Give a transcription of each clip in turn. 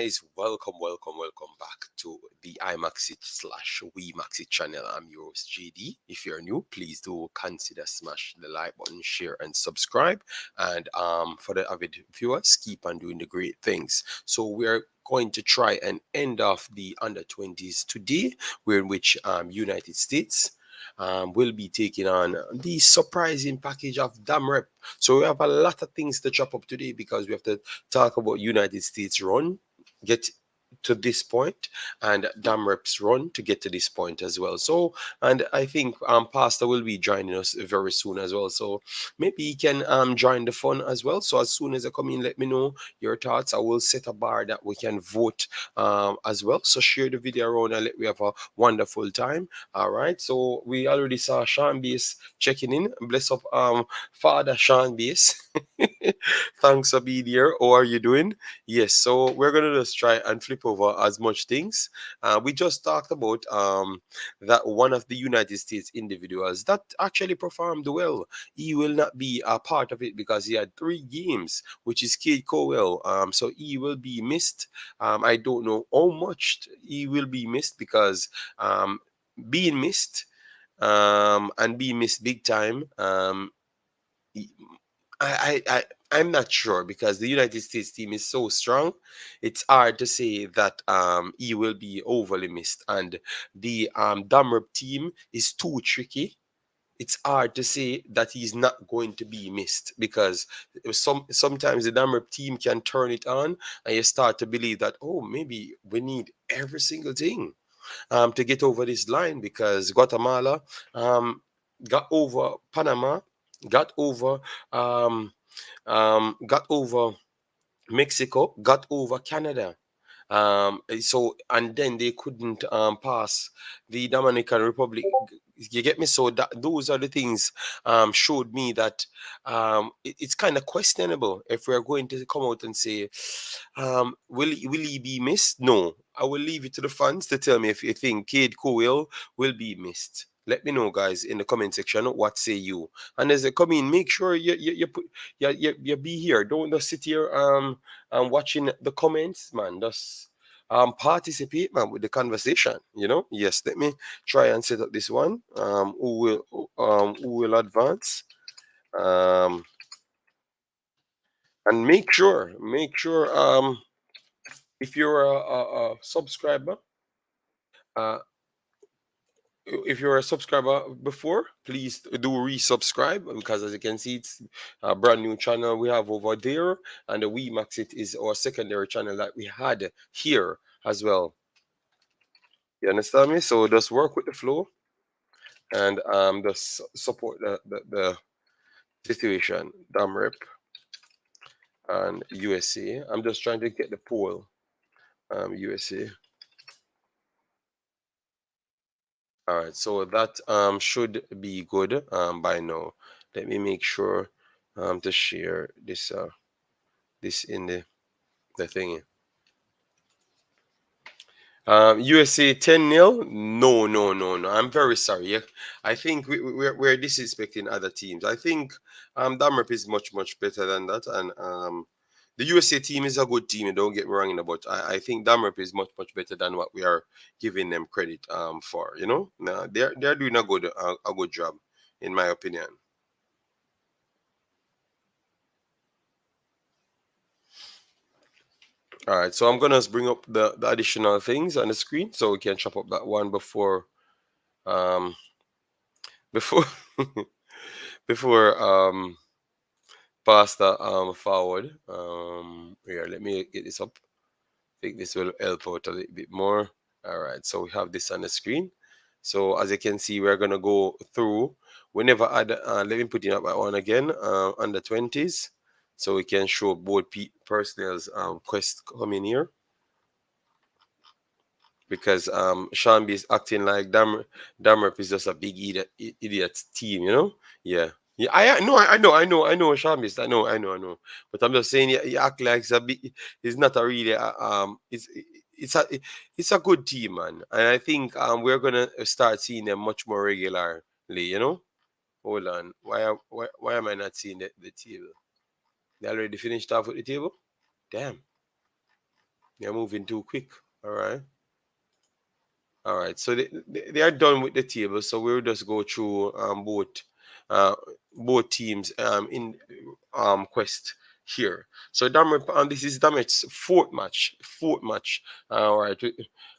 guys, welcome back to the Imaxit slash Maxit channel. I'm your host JD. If you're new, please do consider smash the like button, share, and subscribe. And for the avid viewers, keep on doing the great things. So we're going to try and end off the under 20s today, where in which United States will be taking on the surprising package of Damrep. So we have a lot of things to chop up today because we have to talk about United States run, get to this point, and Damrep's run to get to this point as well. So, and I think Pastor will be joining us very soon as well. So maybe he can join the fun as well. So as soon as I come in, let me know your thoughts. I will set a bar that we can vote as well. So share the video around and let we have a wonderful time. All right. So we already saw Sean Base checking in. Bless up Father Sean Base. Thanks for being here. How are you doing? Yes, so we're gonna just try and flip over as much things. We just talked about that one of the United States individuals that actually performed well. He will not be a part of it because he had 3 games, which is Kate Cowell. So he will be missed. I don't know how much he will be missed because being missed and being missed big time. I'm not sure because the United States team is so strong. It's hard to say that he will be overly missed, and the Damrup team is too tricky. It's hard to say that he's not going to be missed because sometimes the Damrup team can turn it on, and you start to believe that, oh, maybe we need every single thing to get over this line because Guatemala got over Panama, got over um, got over Mexico, got over Canada. So and then they couldn't pass the Dominican Republic. You get me? So that those are the things showed me that it's kind of questionable if we're going to come out and say, will he be missed? No, I will leave it to the fans to tell me if you think Cade Cowell will be missed. Let me know, guys, in the comment section. What say you? And as they come in, make sure you put you be here. Don't just sit here and watching the comments, man. Just participate, man, with the conversation. Yes. Let me try and set up this one. Who will advance? Um, and make sure if you're a subscriber, uh, if you're a subscriber before, please do resubscribe because as you can see, it's a brand new channel we have over there, and the Maxit is our secondary channel that we had here as well. You understand me? So just work with the flow and just support the situation. Damrep and USA. I'm just trying to get the poll. USA. All right, so that should be good by now. Let me make sure to share this in the thingy. USA 10-0? No, no, no, no. I'm very sorry. Yeah. I think we're disrespecting other teams. I think Damrep is much better than that, and the USA team is a good team. Don't get me wrong, but I think Damrep is much better than what we are giving them credit for. Nah, they're doing a good job, in my opinion. All right, so I'm gonna bring up the additional things on the screen so we can chop up that one um before before Pastor forward. Here, let me get this up. I think this will help out a little bit more. All right, so we have this on the screen. So as you can see, we're gonna go through. We never add. Let me put it up that one again. Under 20s, so we can show both personnel's quest coming here because Sean B is acting like Damrep is just a big idiot team. Yeah. Yeah, I know, Sean B. I know. But I'm just saying, he act like it's not a really, it's a, it's a good team, man. And I think we're gonna start seeing them much more regularly. Hold on, why am I not seeing the table? They already finished off with the table. Damn. They're moving too quick. All right. All right, so they are done with the table. So we'll just go through uh, both teams in quest here. So Damer, this is Damer's fourth match. Fourth match. All right,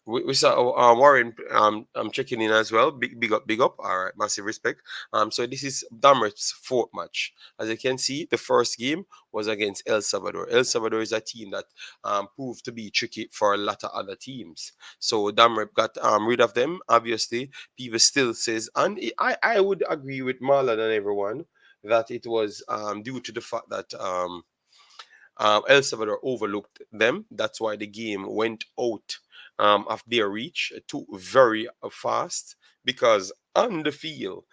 we saw Warren. I'm checking in as well. Big up, big up. All right, massive respect. So this is Damer's fourth match. As you can see, the first game was against El Salvador. El Salvador is a team that proved to be tricky for a lot of other teams. So Damrep got rid of them. Obviously, people still says, and I would agree with Marlon and everyone that it was due to the fact that El Salvador overlooked them. That's why the game went out of their reach too very fast because on the field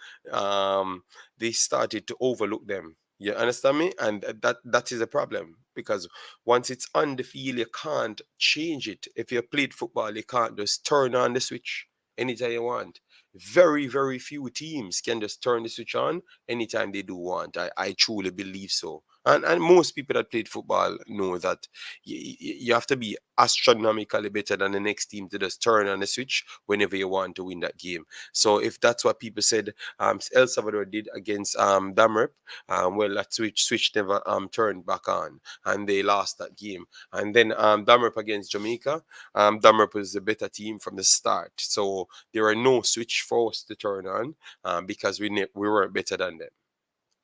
they started to overlook them. You understand me? And that is a problem because once it's on the field, you can't change it. If you played football, you can't just turn on the switch anytime you want. Very few teams can just turn the switch on anytime they do want. I truly believe so. And most people that played football know that you have to be astronomically better than the next team to just turn on the switch whenever you want to win that game. So if that's what people said El Salvador did against Damrep, well, that switch never turned back on and they lost that game. And then Damrep against Jamaica, Damrep was the better team from the start. So there were no switch for us to turn on because we weren't better than them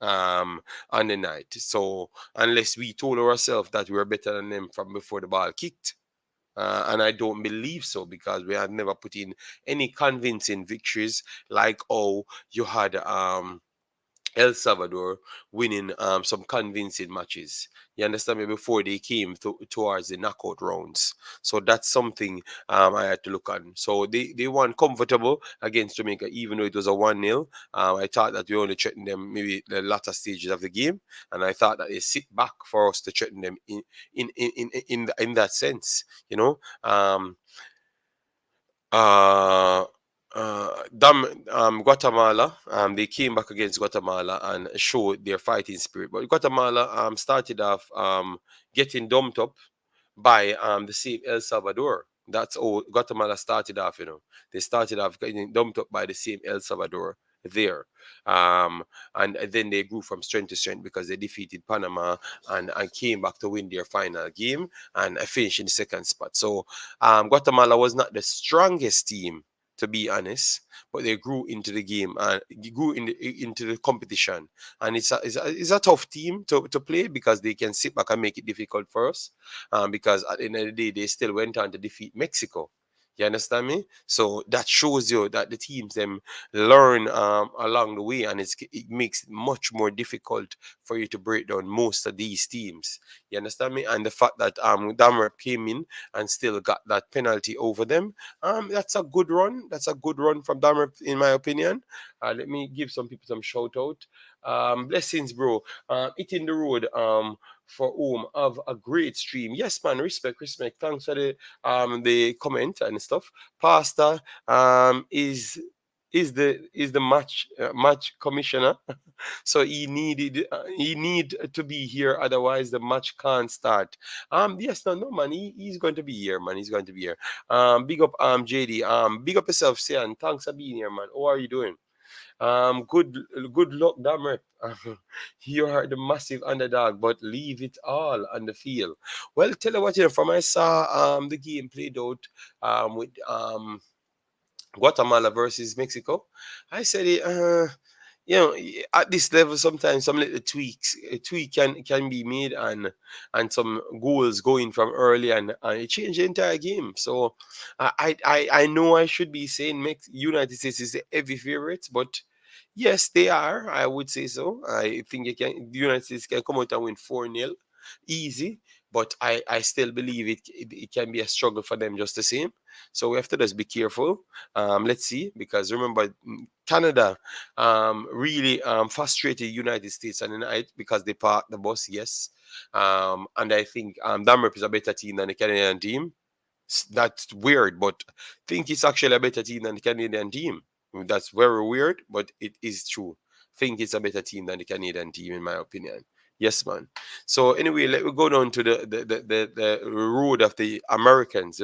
on the night. So unless we told ourselves that we were better than them from before the ball kicked, and I don't believe so because we had never put in any convincing victories like oh you had El Salvador winning some convincing matches. You understand me? Before they came towards the knockout rounds. So that's something I had to look on. So they won comfortable against Jamaica, even though it was a 1-0. I thought that we only threatened them maybe the latter stages of the game. And I thought that they sit back for us to threaten them in that sense, you know. Uh, Guatemala, they came back against Guatemala and showed their fighting spirit. But Guatemala started off getting dumped up by the same El Salvador. That's all Guatemala started off, you know. They started off getting dumped up by the same El Salvador there. Um, and then they grew from strength to strength because they defeated Panama and came back to win their final game and finished in the second spot. So Guatemala was not the strongest team, to be honest, but they grew into the game and grew into the competition. And it's a tough team to play because they can sit back and make it difficult for us. Because at the end of the day, they still went on to defeat Mexico. You understand me? So that shows you that the teams them learn along the way, and it makes it much more difficult for you to break down most of these teams. You understand me? And the fact that Damrep came in and still got that penalty over them, that's a good run. That's a good run from Damrep, in my opinion. Let me give some people some shout out. Blessings, bro. Hitting the road. For whom of a great stream. Yes, man, respect. Thanks for the comment and stuff. Pastor is the match commissioner. So he need to be here, otherwise the match can't start. Yes, no man, he's going to be here, man. He's going to be here. Big up JD. Big up yourself, Sian. Thanks for being here, man. How are you doing? Good luck, Damrep. You are the massive underdog, but leave it all on the field. Well, tell you what, from I saw the game played out with Guatemala versus Mexico, I said it. At this level, sometimes some little a tweak can be made, and some goals going from early, and it changed the entire game. So I know I should be saying United States is the heavy favorites, but yes, they are. I would say so. I think the United States can come out and win 4-0 easy, but I still believe it can be a struggle for them just the same. So we have to just be careful. Let's see, because remember, Canada really frustrated United States on the night because they parked the bus, yes. And I think Denmark is a better team than the Canadian team. That's weird, but I think it's actually a better team than the Canadian team. That's very weird, but it is true. I think it's a better team than the Canadian team, in my opinion. Yes, man. So anyway, let me go down to the road of the Americans,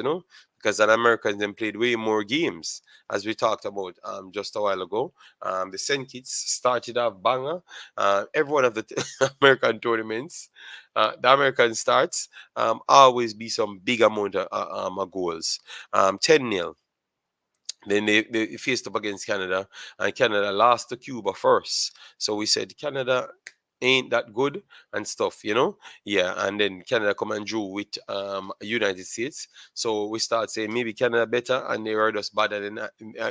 because the Americans then played way more games, as we talked about just a while ago. The St. Kitts started off banger. Every one of the American tournaments, the American starts always be some big amount of goals. 10-0. Then they faced up against Canada, and Canada lost to Cuba first. So we said Canada ain't that good and stuff, Yeah, and then Canada come and drew with United States. So we start saying maybe Canada better, and they heard us better than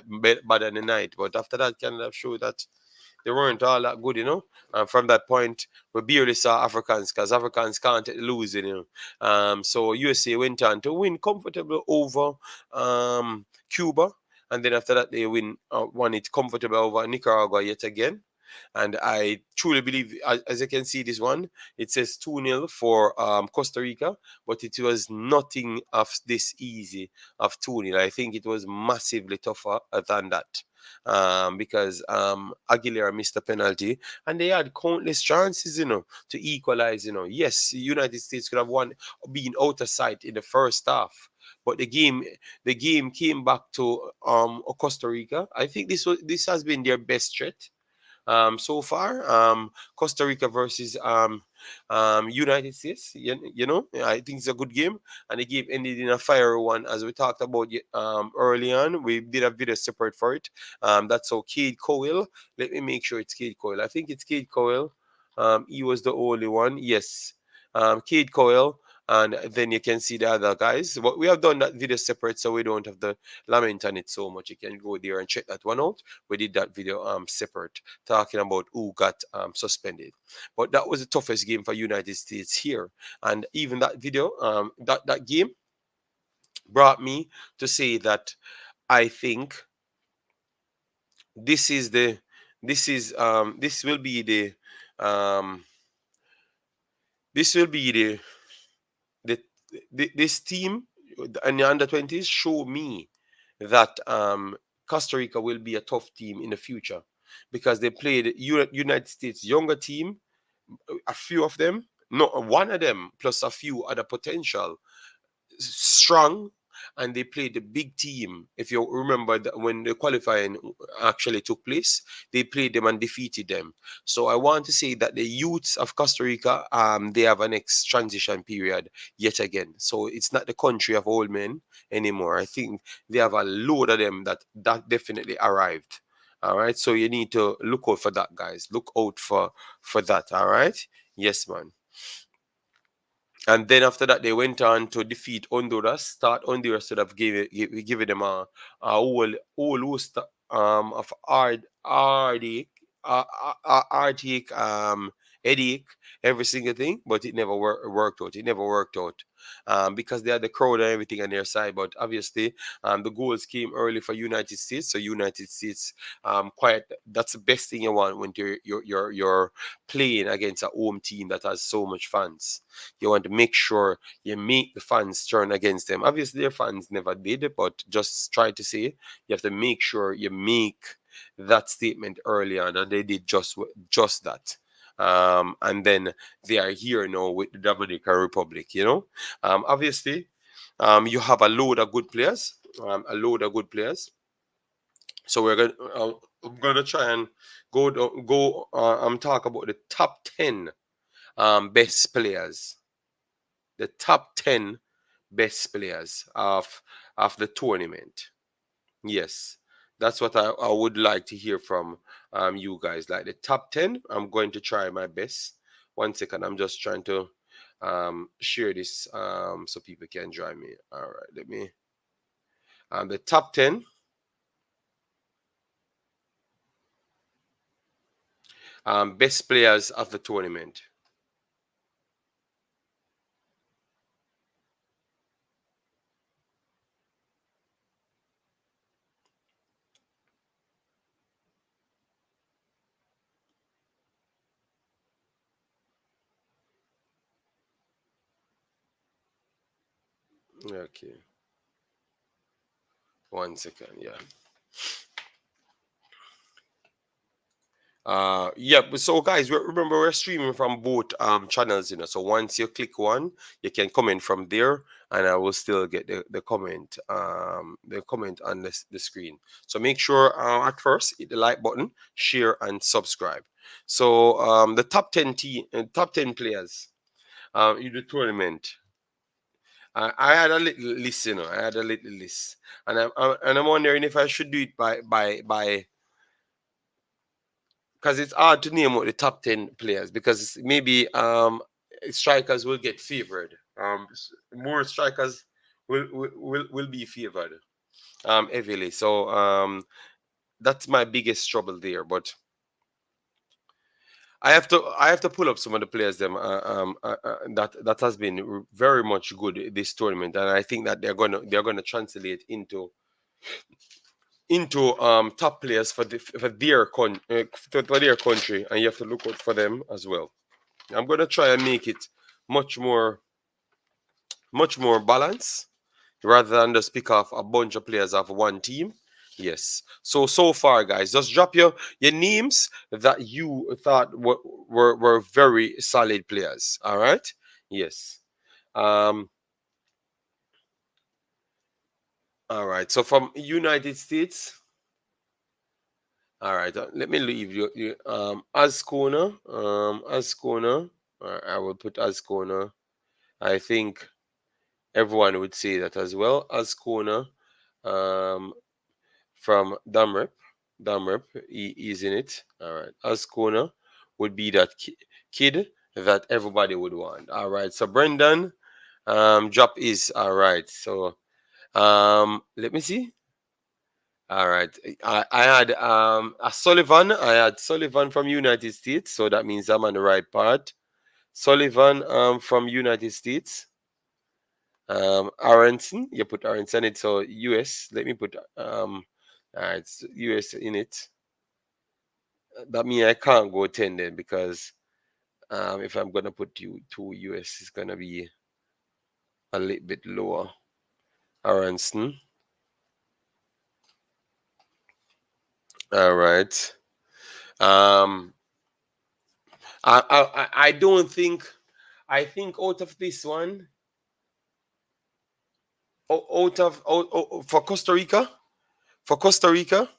better than the night. But after that, Canada showed that they weren't all that good, And from that point, we barely saw Africans because Africans can't lose, So USA went on to win comfortable over Cuba. And then after that, they won it comfortable over Nicaragua yet again. And I truly believe, as you can see, this one, it says 2-0 for Costa Rica, but it was nothing of this easy of 2-0. I think it was massively tougher than that. Because Aguilera missed a penalty, and they had countless chances, to equalize. Yes, the United States could have won, being out of sight in the first half, but the game came back to Costa Rica. I think this has been their best threat so far. Costa Rica versus United States. I think it's a good game, and the game ended in a fiery one, as we talked about early on. We did a video separate for it. That's so Cade Cowell. Let me make sure it's Cade Cowell. I think it's Cade Cowell. He was the only one. Yes, Cade Cowell. And then you can see the other guys. But we have done that video separate, so we don't have the lament on it so much. You can go there and check that one out. We did that video separate, talking about who got suspended. But that was the toughest game for United States here. And even that video, that game brought me to say that I think this is the this will be the um this will be the, this team and the under 20s show me that Costa Rica will be a tough team in the future, because they played United States younger team, a few of them, not one of them, plus a few other potential strong, and they played the big team. If you remember that when the qualifying actually took place, they played them and defeated them. So I want to say that the youths of Costa Rica, they have a next transition period yet again. So it's not the country of old men anymore. I think they have a load of them that definitely arrived. All right, so you need to look out for that, guys. Look out for that. All right, yes, man. And then after that, they went on to defeat Honduras. Thought Honduras should have given them a whole host of heartache, heartache, headache, every single thing, but it never worked out. It never worked out because they had the crowd and everything on their side. But obviously, the goals came early for United States. So United States, quite that's the best thing you want when you're playing against a home team that has so much fans. You want to make sure you make the fans turn against them. Obviously, their fans never did, but just try to say you have to make sure you make that statement early on, and they did just that. And then they are here now with the Dominican Republic. Obviously, you have a load of good players, a load of good players. So I'm gonna try and talk about the top 10 best players, the top 10 best players of the tournament. Yes, that's what I would like to hear from you guys. Like the top 10, I'm going to try my best. One second, I'm just trying to share this so people can join me. All right, let me. The top 10 best players of the tournament. Okay, one second, yeah. Yeah, so guys, remember we're streaming from both channels, so once you click one, you can comment from there, and I will still get the comment on the screen. So make sure at first hit the like button, share and subscribe. So the top 10 players in the tournament. I had a little list, I had a little list, and I'm wondering if I should do it by because it's hard to name what the top 10 players, because maybe strikers will get favored. More strikers will be favored heavily. So that's my biggest trouble there. But I have to pull up some of the players them that has been very much good this tournament, and I think that they're gonna translate into top players for their country, and you have to look out for them as well. I'm gonna try and make it much more much more balanced rather than just pick off a bunch of players off one team. Yes. So far, guys, just drop your names that you thought were very solid players. All right. Yes. Um. All right. So from United States. All right. Let me leave you. Ascona. Ascona. I will put Ascona. I think everyone would say that as well. Ascona. Um, from Damrep. Damrep, he is in it. All right. Ascona would be that kid that everybody would want. All right. So Brendan, drop is all right. So let me see. All right. I had a Sullivan. I had Sullivan from United States. So that means I'm on the right part. Sullivan from United States. Aronson, you put Aronson in it. So US. Let me put it's US in it. That means I can't go 10 then, because if I'm gonna put you two US, it's gonna be a little bit lower. Aronson. All right. Um I don't think, I think out of this one, for Costa Rica, for Costa Rica,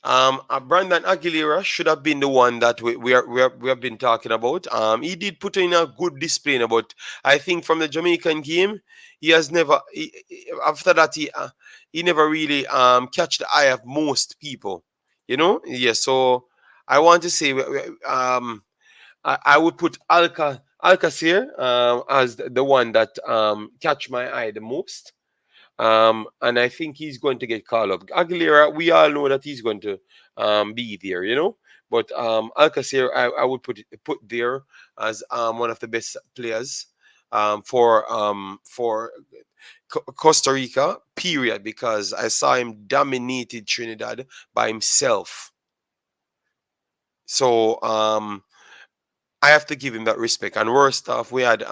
Brandon Aguilera should have been the one that we have been talking about. He did put in a good display, but I think from the Jamaican game, he has never. After that, he never really catch the eye of most people. Yeah. So I want to say, I would put Alcacer as the one that catch my eye the most. And I think he's going to get called up. Aguilera, we all know that he's going to be there. But Alcacer, I would put there as one of the best players for Costa Rica, period, because I saw him dominated Trinidad by himself. So I have to give him that respect. And worst off, we had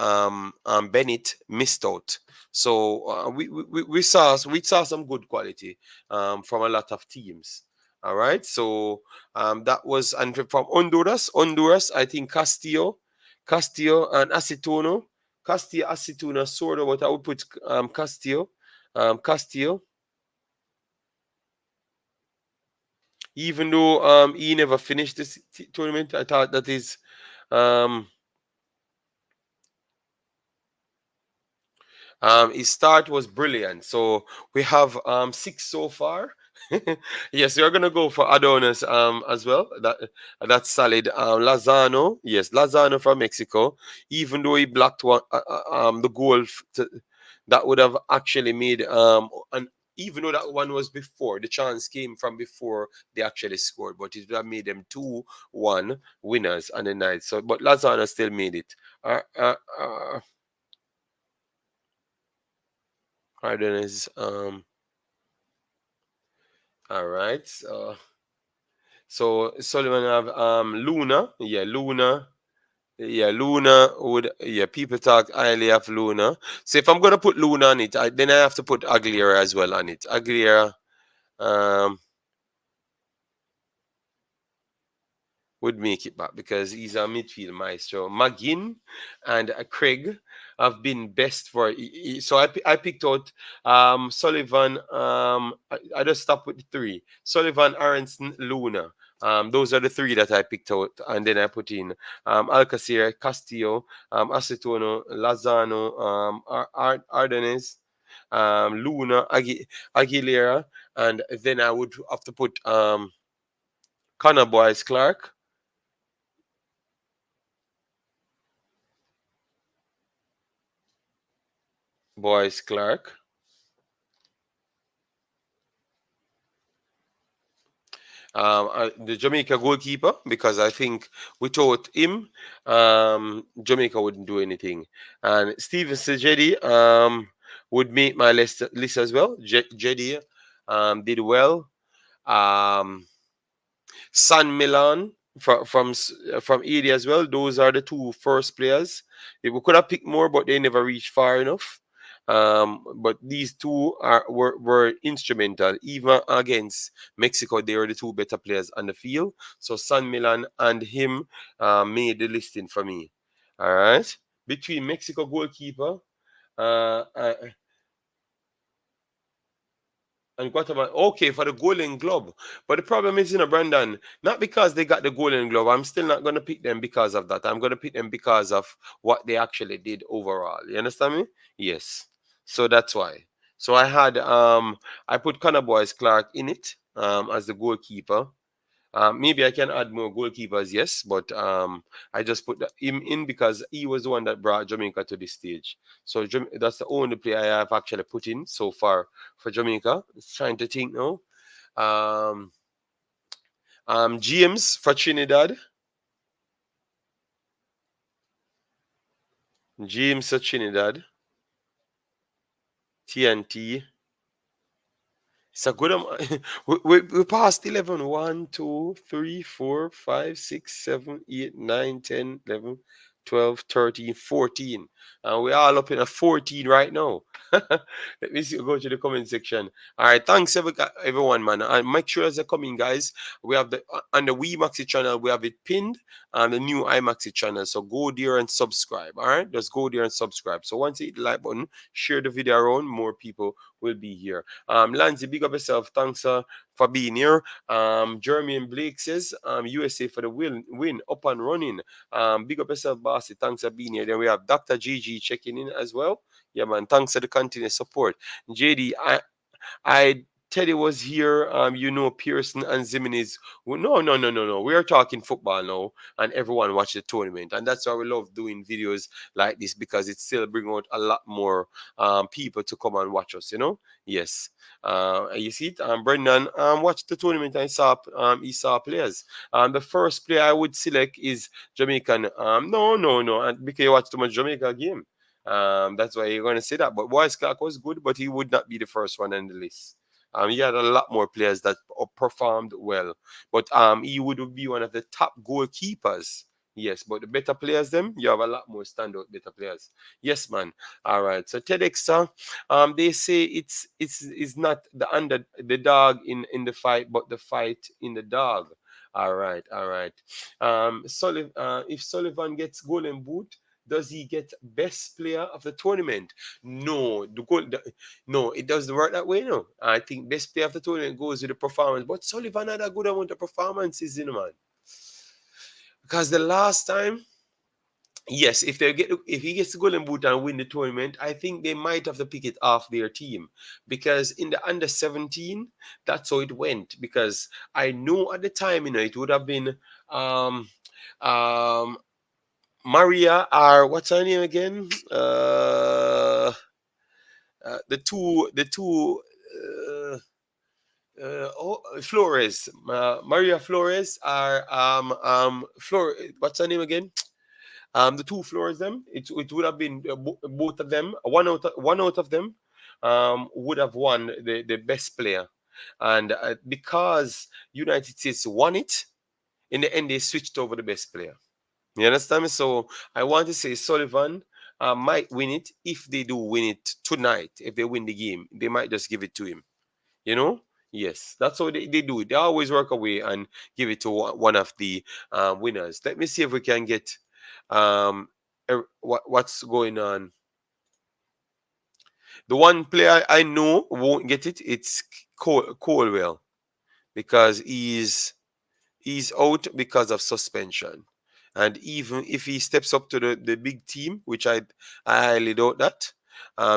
Bennett missed out. So we saw some good quality from a lot of teams. All right. So that was, and from Honduras, I think Castillo and Acetono. Castillo, Acetono, sort of what I would put Castillo. Castillo, even though he never finished this tournament, I thought that um his start was brilliant. So we have six so far. Yes, we're gonna go for Adonis as well. That's solid. Lozano, yes, Lozano from Mexico. Even though he blocked the goal that would have actually made an even though that one was before, the chance came from before they actually scored, but it would have made them 2-1 winners on the night. So, but Lozano still made it. Adonis, all right. So Sullivan have Luna. Yeah, Luna. Yeah, Luna would, yeah, people talk highly of Luna. So if I'm gonna put Luna on it, then I have to put Aguilera as well on it. Aguilera, um would make it back because he's a midfield maestro. McGinn and Craig have been best for. So I picked out Sullivan. I just stopped with the three: Sullivan, Aronson, Luna. Those are the three that I picked out, and then I put in Alcacer, Castillo, Acetono, Lozano, Ardenez, Luna, Aguilera, and then I would have to put Connor Boyce Clark. Boyce Clark. The Jamaica goalkeeper, because I think without him, Jamaica wouldn't do anything. And Steven Sejedi would make my list as well. Jedi did well. Um, San Milan from ED as well. Those are the two first players. We could have picked more, but they never reached far enough. But these two were instrumental. Even against Mexico, they were the two better players on the field. So San Milan and him made the listing for me. All right. Between Mexico goalkeeper uh, uh, and Guatemala, okay, for the Golden Glove. But the problem is, Brandon, not because they got the Golden Glove, I'm still not going to pick them because of that. I'm going to pick them because of what they actually did overall. You understand me? Yes. So that's why. So I put Connor Boyce Clark in it as the goalkeeper. Maybe I can add more goalkeepers, yes, but I just put him in because he was the one that brought Jamaica to this stage. So that's the only player I have actually put in so far for Jamaica. Trying to think now. Um, James for Trinidad. James for Trinidad. TNT. It's a good amount. We passed 11. 1, 2, 3, 4, 5, 6, 7, 8, 9, 10, 11, 12, 13, 14. And we're all up in a 14 right now. Let me see. Go to the comment section. All right. Thanks, everyone, man. And make sure as you're coming, guys, we have on the WeMaxit channel, we have it pinned on the new Imaxit channel. So go there and subscribe. All right. Just go there and subscribe. So once you hit the like button, share the video around, more people will be here. Lanzi, big up yourself. Thanks for being here. Jeremy and Blake says, USA for the win, up and running. Big up yourself, Bossy. Thanks for being here. Then we have Dr. GG checking in as well. Yeah, man. Thanks for the continued support. JD, I Teddy was here. Pearson and Zimenez. Well, no. We are talking football now, and everyone watch the tournament, and that's why we love doing videos like this because it still bring out a lot more people to come and watch us. Yes. You see it. Brendan watched the tournament and he saw players. The first player I would select is Jamaican. No, and because you watch too much Jamaica game. That's why you're going to say that. But Boyce Clark was good, but he would not be the first one on the list. He had a lot more players that performed well, but he would be one of the top goalkeepers. Yes, but the better players, them you have a lot more standout better players. Yes, man. All right. So TEDx, they say it's not the dog in the fight, but the fight in the dog. All right, all right. If Sullivan gets golden boot, does he get best player of the tournament? No, no, it doesn't work that way. No, I think best player of the tournament goes with the performance. But Sullivan had a good amount of performances, man. Because the last time, yes, if he gets the golden boot and win the tournament, I think they might have to pick it off their team because in the under 17, that's how it went. Because I know at the time, it would have been um um Maria or what's her name again? The two Flores, Maria Flores are what's her name again? The two Flores them. It would have been both of them. One out of them would have won the best player, and because United States won it in the end, they switched over the best player. You understand me? So I want to say Sullivan might win it if they do win it tonight. If they win the game, they might just give it to him. You know? Yes, that's how they do it. They always work away and give it to one of the winners. Let me see if we can get what's going on. The one player I know won't get it. It's Colwell because he's out because of suspension. And even if he steps up to the big team, which I highly doubt that,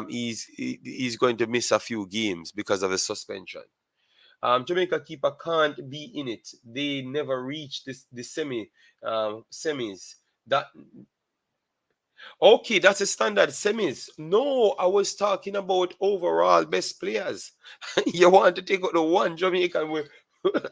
he's going to miss a few games because of the suspension. Jamaica keeper can't be in it. They never reach the semis. That Okay, that's a standard semis. No, I was talking about overall best players. You want to take out the one Jamaican where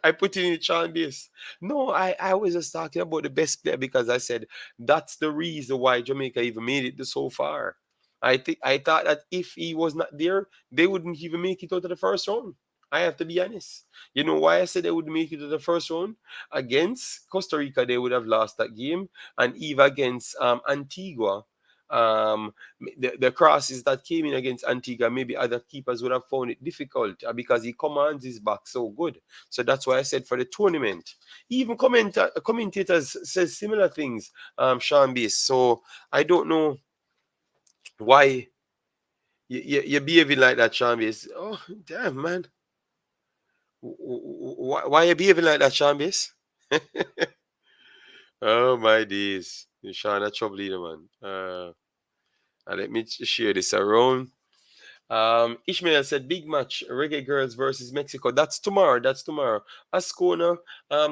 I put in the chan base. No, I was just talking about the best player because I said that's the reason why Jamaica even made it so far. I thought that if he was not there, they wouldn't even make it out of the first round. I have to be honest. You know why I said they would make it to the first round? Against Costa Rica, they would have lost that game, and even against Antigua, the crosses that came in against Antigua, maybe other keepers would have found it difficult because he commands his back so good. So that's why I said for the tournament. Even commentators says similar things, Sean Base. So I don't know why you're behaving like that, Sean Base. Oh, damn, man. Why you behaving like that, Sean Base? Oh, my days. You're Sean a trouble leader, man. Let me share this around. Ishmael said, big match, Reggae Girls versus Mexico. That's tomorrow. That's tomorrow. Ascona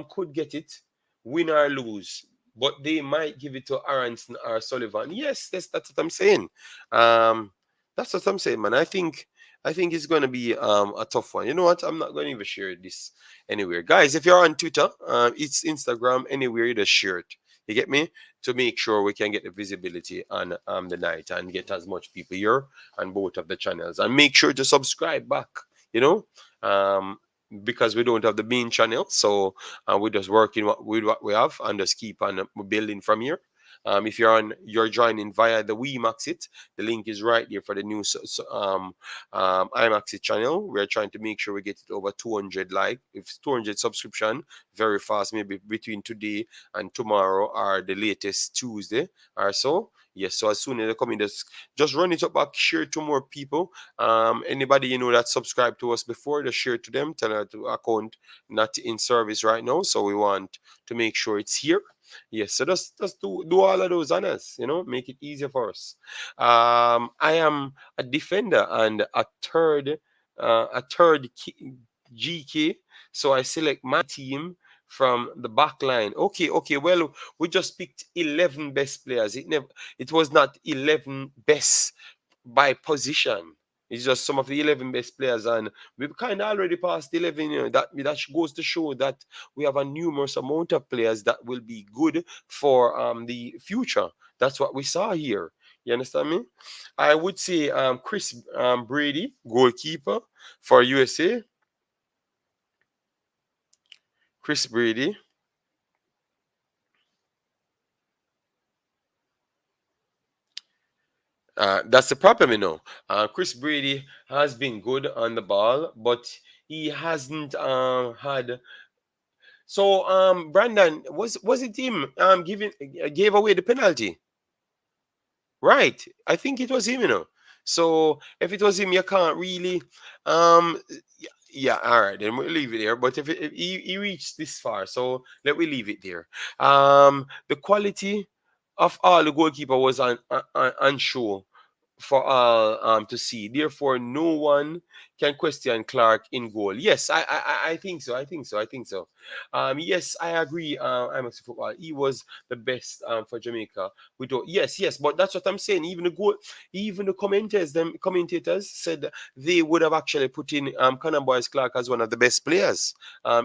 could get it, win or lose. But they might give it to Aronson or Sullivan. Yes, that's what I'm saying. Um, that's what I'm saying, man. I think it's gonna be a tough one. You know what? I'm not gonna even share this anywhere. Guys, if you're on Twitter, it's Instagram, anywhere you just share it. You get me? To make sure we can get the visibility on the night and get as much people here on both of the channels, and make sure to subscribe back, you know, um because we don't have the main channel, so we're just working with what we have and just keep on building from here. If you're joining via the Imaxit, the link is right there for the new Imaxit channel. We're trying to make sure we get it over 200, like if 200 subscription very fast, maybe between today and tomorrow or the latest Tuesday or so. Yes, so as soon as they come in, just run it up back, share it to more people. Anybody that subscribed to us before, just share it to them. Tell her to account not in service right now, so we want to make sure it's here. Yes, so just do all of those honors, make it easier for us. I am a defender and a third GK, so I select my team from the back line. Okay. Well, we just picked 11 best players. It was not 11 best by position. It's just some of the 11 best players, and we've kind of already passed 11. That goes to show that we have a numerous amount of players that will be good for the future. That's what we saw here. You understand me? I would say Chris Brady, goalkeeper for USA. Chris Brady. That's the problem, Chris Brady has been good on the ball, but he hasn't had. So, Brandon, was it him gave away the penalty? Right. I think it was him. So if it was him, you can't really. Yeah. All right. Then we'll leave it there. But if he reached this far, so let we leave it there. The quality of all the goalkeeper was on show for all to see. Therefore, no one can question Clark in goal. Yes, I think so. I think so. Yes, I agree. I'm a football. He was the best for Jamaica. Yes, but that's what I'm saying. Even the commentators said that they would have actually put in Conan Boyz Clark as one of the best players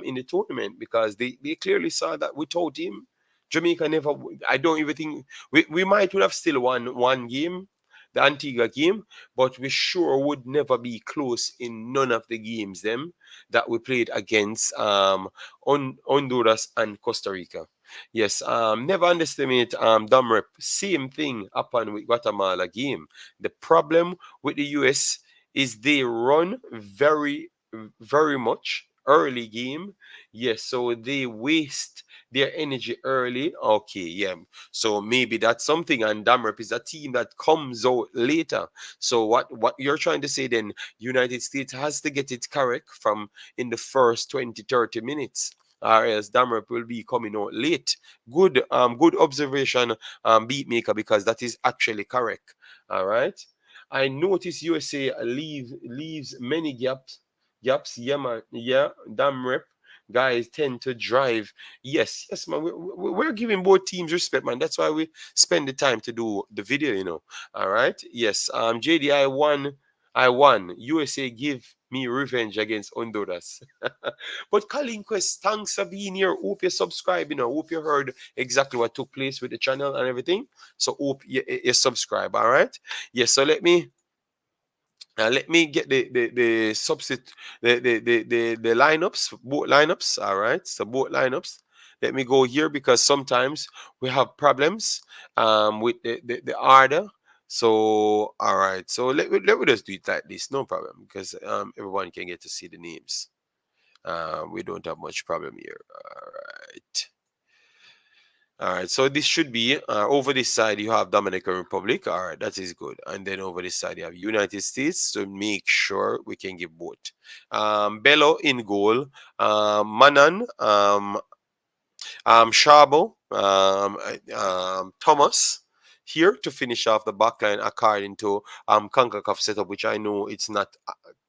in the tournament because they clearly saw that without him, Jamaica never. I don't even think we might would have still won one game, the Antigua game, but we sure would never be close in none of the games them that we played against Honduras and Costa Rica. Yes, never underestimate Dumrep. Same thing happened with Guatemala game. The problem with the US is they run very very much early game. Yes, so they waste their energy early. Okay, yeah. So maybe that's something. And Damrep is a team that comes out later. So what you're trying to say then, United States has to get it correct from in the first 20, 30 minutes. Or else Damrep will be coming out late. Good observation, beat maker, because that is actually correct. All right. I notice USA leaves many gaps. Yeah, man. Yeah, damn rep. Guys tend to drive. Yes, yes, man. We're giving both teams respect, man. That's why we spend the time to do the video, you know. All right. Yes. JD, I won. I won. USA give me revenge against Honduras. But Colin Quest, thanks for being here. Hope you subscribe. You know, hope you heard exactly what took place with the channel and everything. So hope you subscribe. All right. Yes. So let me get the substitute the lineups, both lineups. All right, so both lineups. Let me go here because sometimes we have problems with the order. So all right, so let me just do it like this, no problem, because everyone can get to see the names. We don't have much problem here. All right. All right, so this should be over this side you have Dominican Republic. All right, that is good. And then over this side you have United States. So make sure we can give both. Bello in goal. Manan, Shabo, Thomas here to finish off the backline according to Concacaf setup, which I know it's not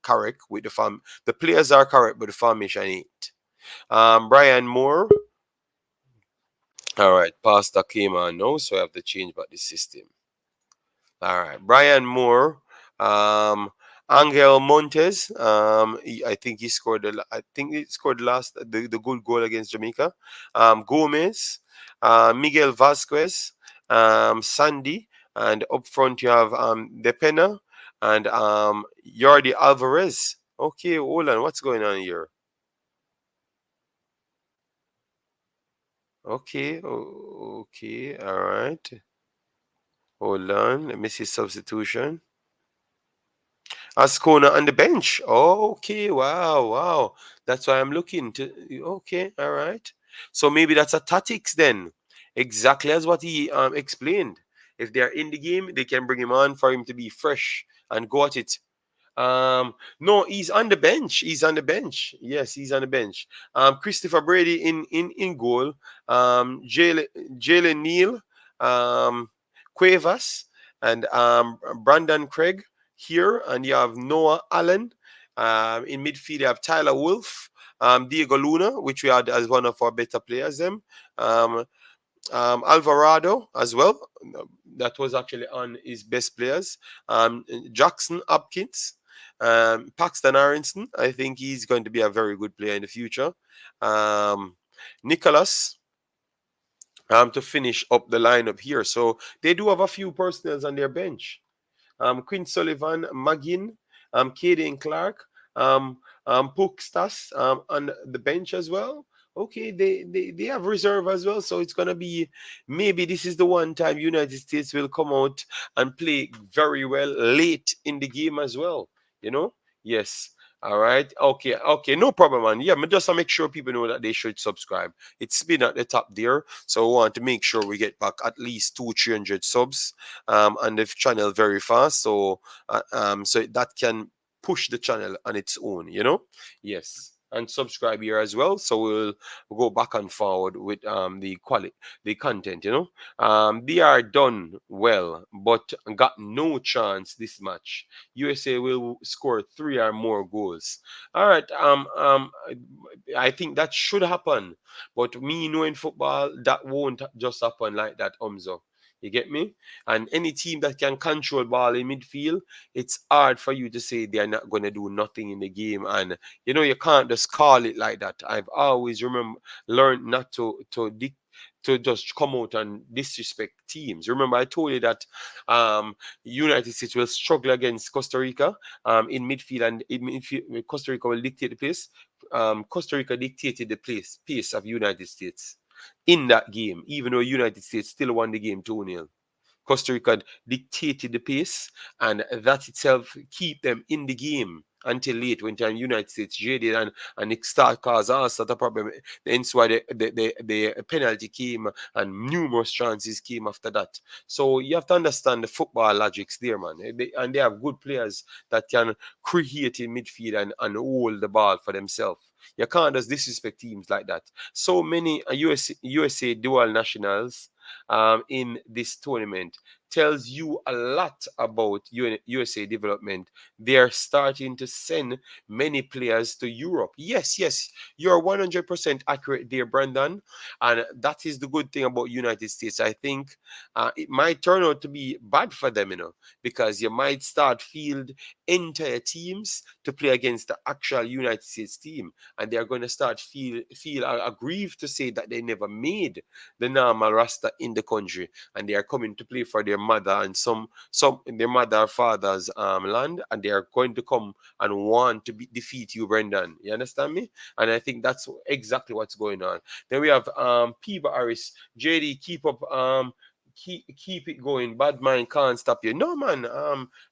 correct with the farm. The players are correct, but the formation ain't. Brian Moore. All right, Pasta came on now, so I have to change back the system. All right, Brian Moore, Angel Montes. I think he scored. I think he scored the good goal against Jamaica. Gomez, Miguel Vasquez, Sandy, and up front you have Depena and Yardi Alvarez. Okay, hold on, what's going on here? Okay, okay, all right. Hold on, let me see substitution. Ascona on the bench. Oh, okay, wow, wow. That's why I'm looking to. Okay, all right. So maybe that's a tactics then, exactly as what he explained. If they're in the game, they can bring him on for him to be fresh and go at it. No, he's on the bench. He's on the bench. Yes, he's on the bench. Christopher Brady in goal. Jalen Neal, Cuevas, and Brandon Craig here, and you have Noah Allen. In midfield, you have Tyler Wolf, Diego Luna, which we had as one of our better players. Um, Alvarado as well. That was actually on his best players. Jackson Hopkins, Paxton Aronson. I think he's going to be a very good player in the future. Nicholas, to finish up the lineup here. So they do have a few personnels on their bench. Quinn Sullivan, Magin, Caden Clark, Pukstas on the bench as well. Okay, they have reserve as well, so it's gonna be maybe this is the one time United States will come out and play very well late in the game as well. You know, yes. All right. Okay. Okay. No problem, man. Yeah, but just to make sure people know that they should subscribe. It's been at the top there, so we want to make sure we get back at least 200-300 subs on the channel very fast, so so that can push the channel on its own, you know. Yes, and subscribe here as well, so we'll go back and forward with the quality, the content, you know. They are done well but got no chance this match. USA will score 3 or more goals. All right. I think that should happen, but me knowing football, that won't just happen like that, Umzo. You get me? And any team that can control ball in midfield, it's hard for you to say they're not going to do nothing in the game. And you know, you can't just call it like that. I've always learned not to just come out and disrespect teams. Remember, I told you that United States will struggle against Costa Rica in midfield, and in midfield, Costa Rica will dictate the pace. Costa Rica dictated the pace of United States in that game, even though United States still won the game 2-0. Costa Rica dictated the pace, and that itself keep them in the game. until late when time United States JD and it start cause all sort of problem. Hence why the penalty came and numerous chances came after that. So you have to understand the football logics there, man. And they have good players that can create in midfield and hold the ball for themselves. You can't just disrespect teams like that. So many USA dual nationals in this tournament tells you a lot about USA development. They're starting to send many players to Europe. Yes, yes, you're 100% accurate there, Brandon. And that is the good thing about United States. I think it might turn out to be bad for them, because you might start field entire teams to play against the actual United States team, and they're going to start feel aggrieved to say that they never made the normal roster in the country, and they are coming to play for their mother and some their mother or father's land, and they are going to come and want to defeat you, Brendan. You understand me? And I think that's exactly what's going on. Then we have Piba Harris. JD, keep up keep it going. Bad mind can't stop you. No, man.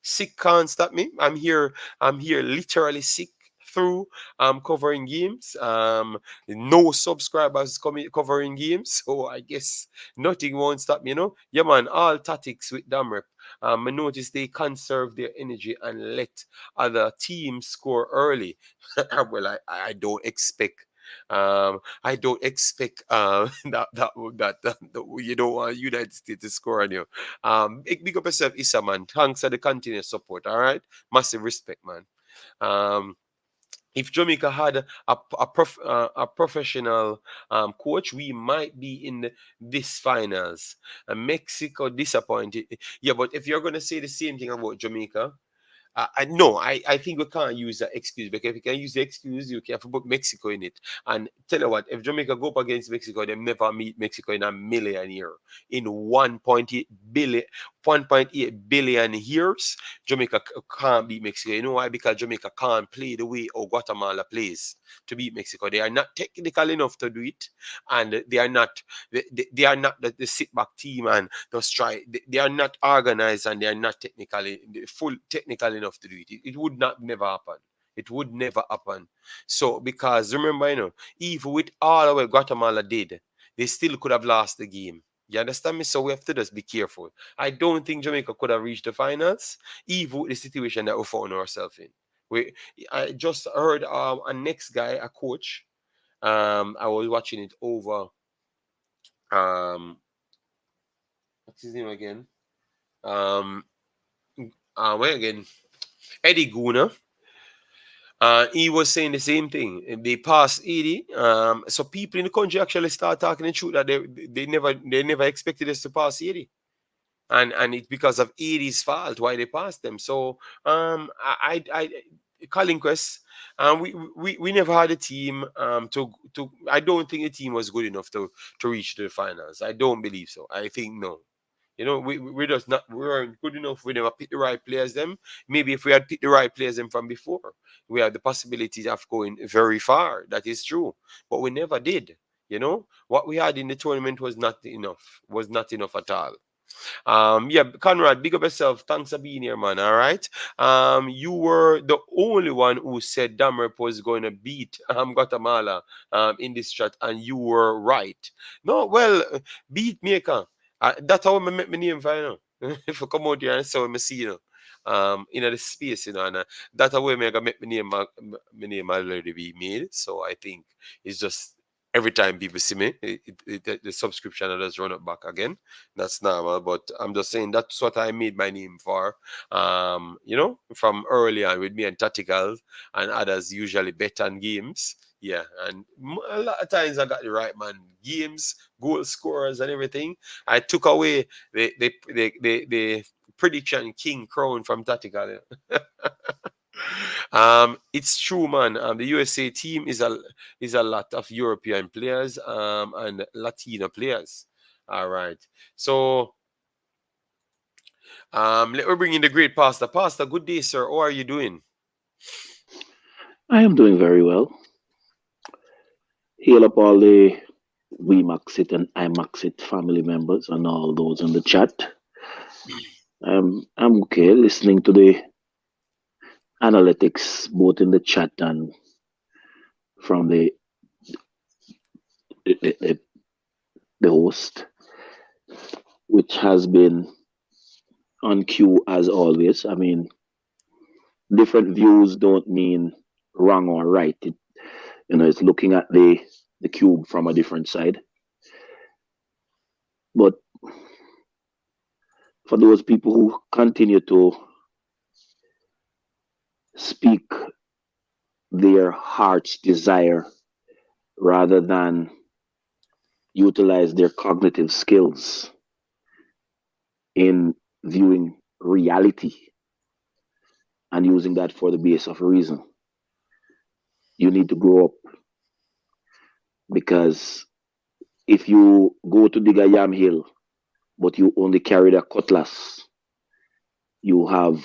Sick can't stop me. I'm here literally sick through covering games. No subscribers coming covering games. So I guess nothing won't stop me, Yeah, man, all tactics with Damrep. I notice they conserve their energy and let other teams score early. Well, I don't expect I don't expect that you don't want United States to score on you. Big up yourself, Issa, man. Thanks for the continuous support. All right, massive respect, man. Um, if Jamaica had a professional coach, we might be in this finals. Mexico disappointed. Yeah, but if you're gonna say the same thing about Jamaica, no, I think we can't use that excuse, because if you can use the excuse, you can put Mexico in it. And tell you what, if Jamaica go up against Mexico, they never meet Mexico in a million years. In 1.8 billion years, Jamaica can't beat Mexico. You know why? Because Jamaica can't play the way Guatemala plays to beat Mexico. They are not technical enough to do it, and they are not the sit back team and just try. They are not organized, and they are not full technical enough to do it. It would not never happen. It would never happen. So because remember, even with all what Guatemala did, they still could have lost the game. You understand me? So we have to just be careful. I don't think Jamaica could have reached the finals, even with the situation that we found ourselves in. I just heard a next guy, a coach. I was watching it over. What's his name again? Where again? Eddie Guna. He was saying the same thing. They passed 80. So people in the country actually start talking the truth that they never expected us to pass 80. And it's because of 80's fault why they passed them. So I Colin Quest, we never had a team to I don't think the team was good enough to reach the finals. I don't believe so. I think no. We're just not, we weren't good enough. We never picked the right players them. Maybe if we had picked the right players them from before, we had the possibility of going very far. That is true. But we never did. What we had in the tournament was not enough. Was not enough at all. Yeah, Conrad, big up yourself. Thanks for being here, man. All right. You were the only one who said Damrep was going to beat Guatemala in this chat, and you were right. No, well, beat Jamaica. That's how I make my name final. If I come out here and say I see, in the space, and that's how I make my name already be made. So I think it's just every time people see me, the subscription does run up back again. That's normal, but I'm just saying that's what I made my name for. From early on with me and Tactical and others usually bet on games. Yeah, and a lot of times I got the right man. Games, goal scorers, and everything. I took away the prediction king crown from Tactical. It's true, man. The USA team is a lot of European players and Latino players. All right. So let me bring in the great pastor. Pastor, good day, sir. How are you doing? I am doing very well. Hail up all the Maxit and Imaxit family members and all those in the chat. I'm okay listening to the analytics both in the chat and from the, the, the host, which has been on cue as always. I mean, different views don't mean wrong or right. It's looking at the cube from a different side. But for those people who continue to speak their heart's desire rather than utilize their cognitive skills in viewing reality and using that for the base of reason, you need to grow up, because if you go to dig a yam hill but you only carry a cutlass, you have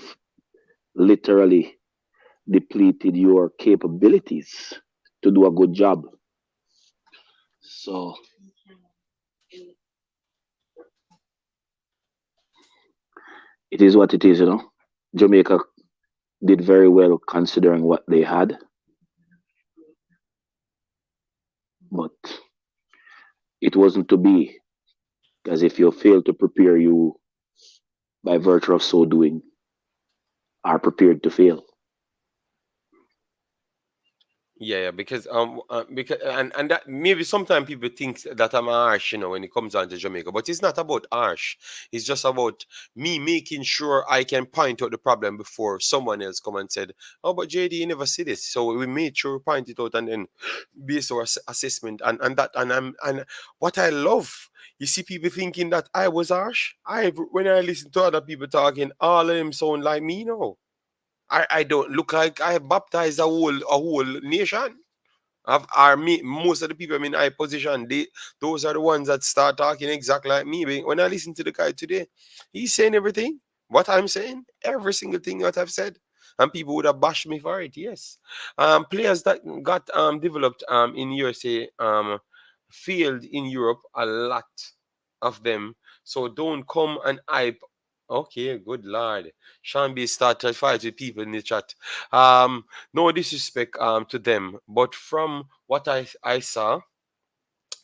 literally depleted your capabilities to do a good job. So it is what it is. Jamaica did very well considering what they had, but it wasn't to be, because if you fail to prepare, you, by virtue of so doing, are prepared to fail. Yeah, because and that maybe sometimes people think that I'm harsh, when it comes down to Jamaica, but it's not about harsh. It's just about me making sure I can point out the problem before someone else come and said, "Oh, but JD, you never see this." So we made sure we point it out and then base our assessment and what I love. You see people thinking that I was harsh. When I listen to other people talking, all of them sound like me now. I don't look like I baptized a whole nation. Most of the people I'm in high position, those are the ones that start talking exactly like me. But when I listen to the guy today, he's saying everything what I'm saying, every single thing that I've said, and people would have bashed me for it. Yes, players that got developed in USA failed in Europe, a lot of them. So don't come and hype. Okay, good lord. Sean B started fight with people in the chat. No disrespect to them, but from what I saw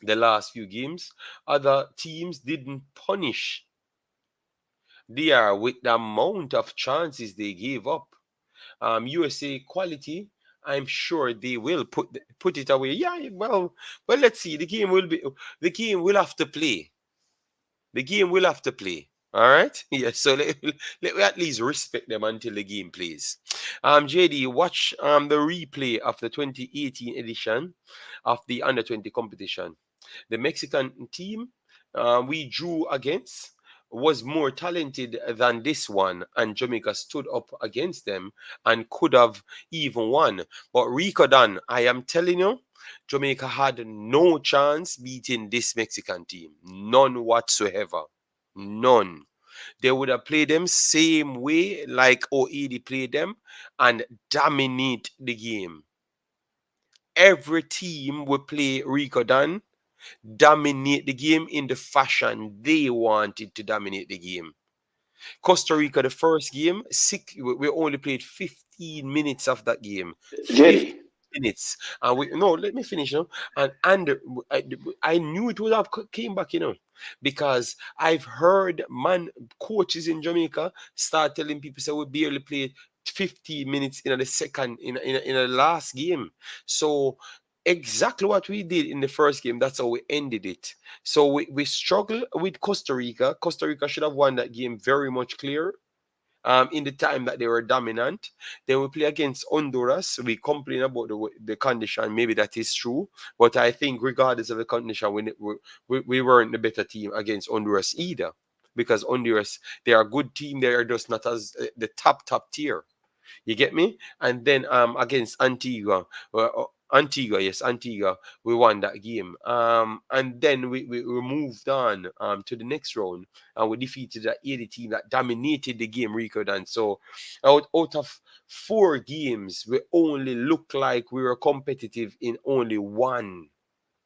the last few games, other teams didn't punish DR with the amount of chances they gave up. USA quality, I'm sure they will put it away. Yeah, well, let's see. The game will have to play. The game will have to play. All right. Yeah. So let me at least respect them until the game plays. JD, watch the replay of the 2018 edition of the under 20 competition. The Mexican team we drew against was more talented than this one, and Jamaica stood up against them and could have even won. But Rico done, I am telling you, Jamaica had no chance beating this Mexican team. None whatsoever. None. They would have played them same way like OED played them and dominate the game. Every team will play Rico done, dominate the game in the fashion they wanted to dominate the game. Costa Rica, the first game, we only played 15 minutes of that game. 15 Jerry, minutes. And let me finish. And I knew it would have came back, because I've heard coaches in Jamaica start telling people, say we barely played 15 minutes in the second in the last game. So exactly what we did in the first game, that's how we ended it. So we struggled with Costa Rica. Costa Rica should have won that game very much clear in the time that they were dominant. Then we play against Honduras. We complain about the condition. Maybe that is true. But I think regardless of the condition, we weren't the better team against Honduras either. Because Honduras, they are a good team. They are just not as the top tier. You get me? And then against Antigua, yes, Antigua, we won that game. And then we moved on to the next round, and we defeated that 80 team that dominated the game record. And so out of 4 games, we only looked like we were competitive in only one.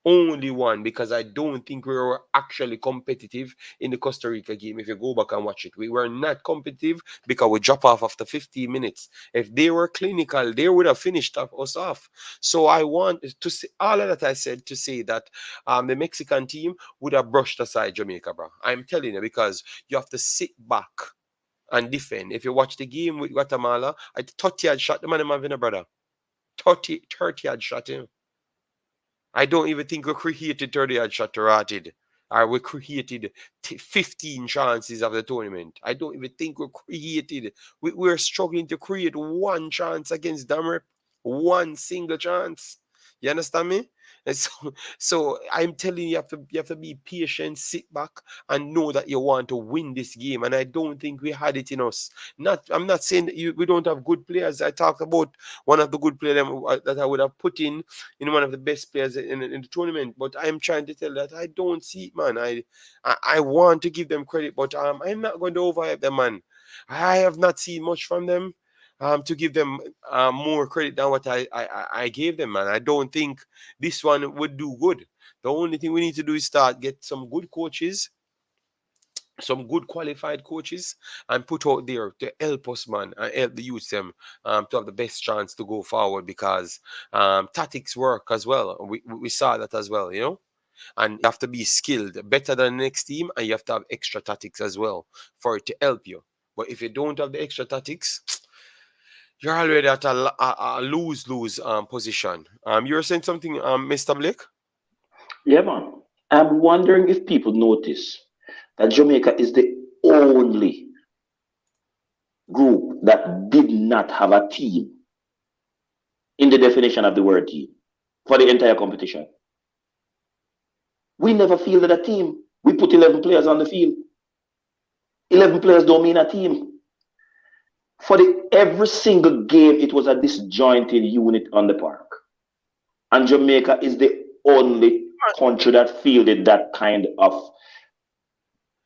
Only one, because I don't think we were actually competitive in the Costa Rica game. If you go back and watch it, we were not competitive because we drop off after 15 minutes. If they were clinical, they would have finished us off. So I want to say all of that I said to say that the Mexican team would have brushed aside Jamaica, bro. I'm telling you, because you have to sit back and defend. If you watch the game with Guatemala, I 30 had shot the man, having a brother. 30 had shot him. I don't even think we created 30 yard shot to Ratted. Or we created 15 chances of the tournament. I don't even think we created. We're struggling to create one chance against Damrep. One single chance. You understand me? And so I'm telling you, you have to be patient, sit back, and know that you want to win this game. And I don't think we had it in us. I'm not saying that we don't have good players. I talked about one of the good players that I would have put in one of the best players in the tournament. But I'm trying to tell that I don't see it, man. I want to give them credit, but I'm not going to overhype them, man. I have not seen much from them. To give them more credit than what I gave them, man. I don't think this one would do good. The only thing we need to do is start get some good coaches, some good qualified coaches, and put out there to help us, man, and help the youth them to have the best chance to go forward, because tactics work as well. We saw that as well, you know. And you have to be skilled, better than the next team, and you have to have extra tactics as well for it to help you. But if you don't have the extra tactics, you're already at a lose-lose position. You were saying something, Mr. Blake? Yeah, man. I'm wondering if people notice that Jamaica is the only group that did not have a team in the definition of the word team for the entire competition. We never fielded a team. We put 11 players on the field. 11 players don't mean a team. For every single game, it was a disjointed unit on the park. And Jamaica is the only country that fielded that kind of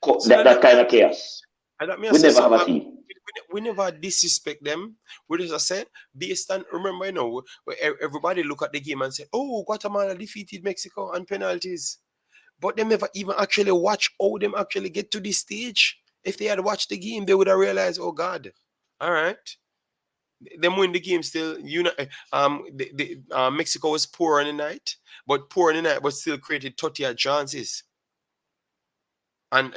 So that kind of chaos. that me I We say never so. have a team. We never disrespect them. We just said based on, remember, you know, everybody look at the game and say, "Oh, Guatemala defeated Mexico on penalties," but they never even actually watch how them actually get to this stage. If they had watched the game, they would have realized, "Oh God, all right." Them win the game still. Mexico was poor in the night, but still created 30 chances and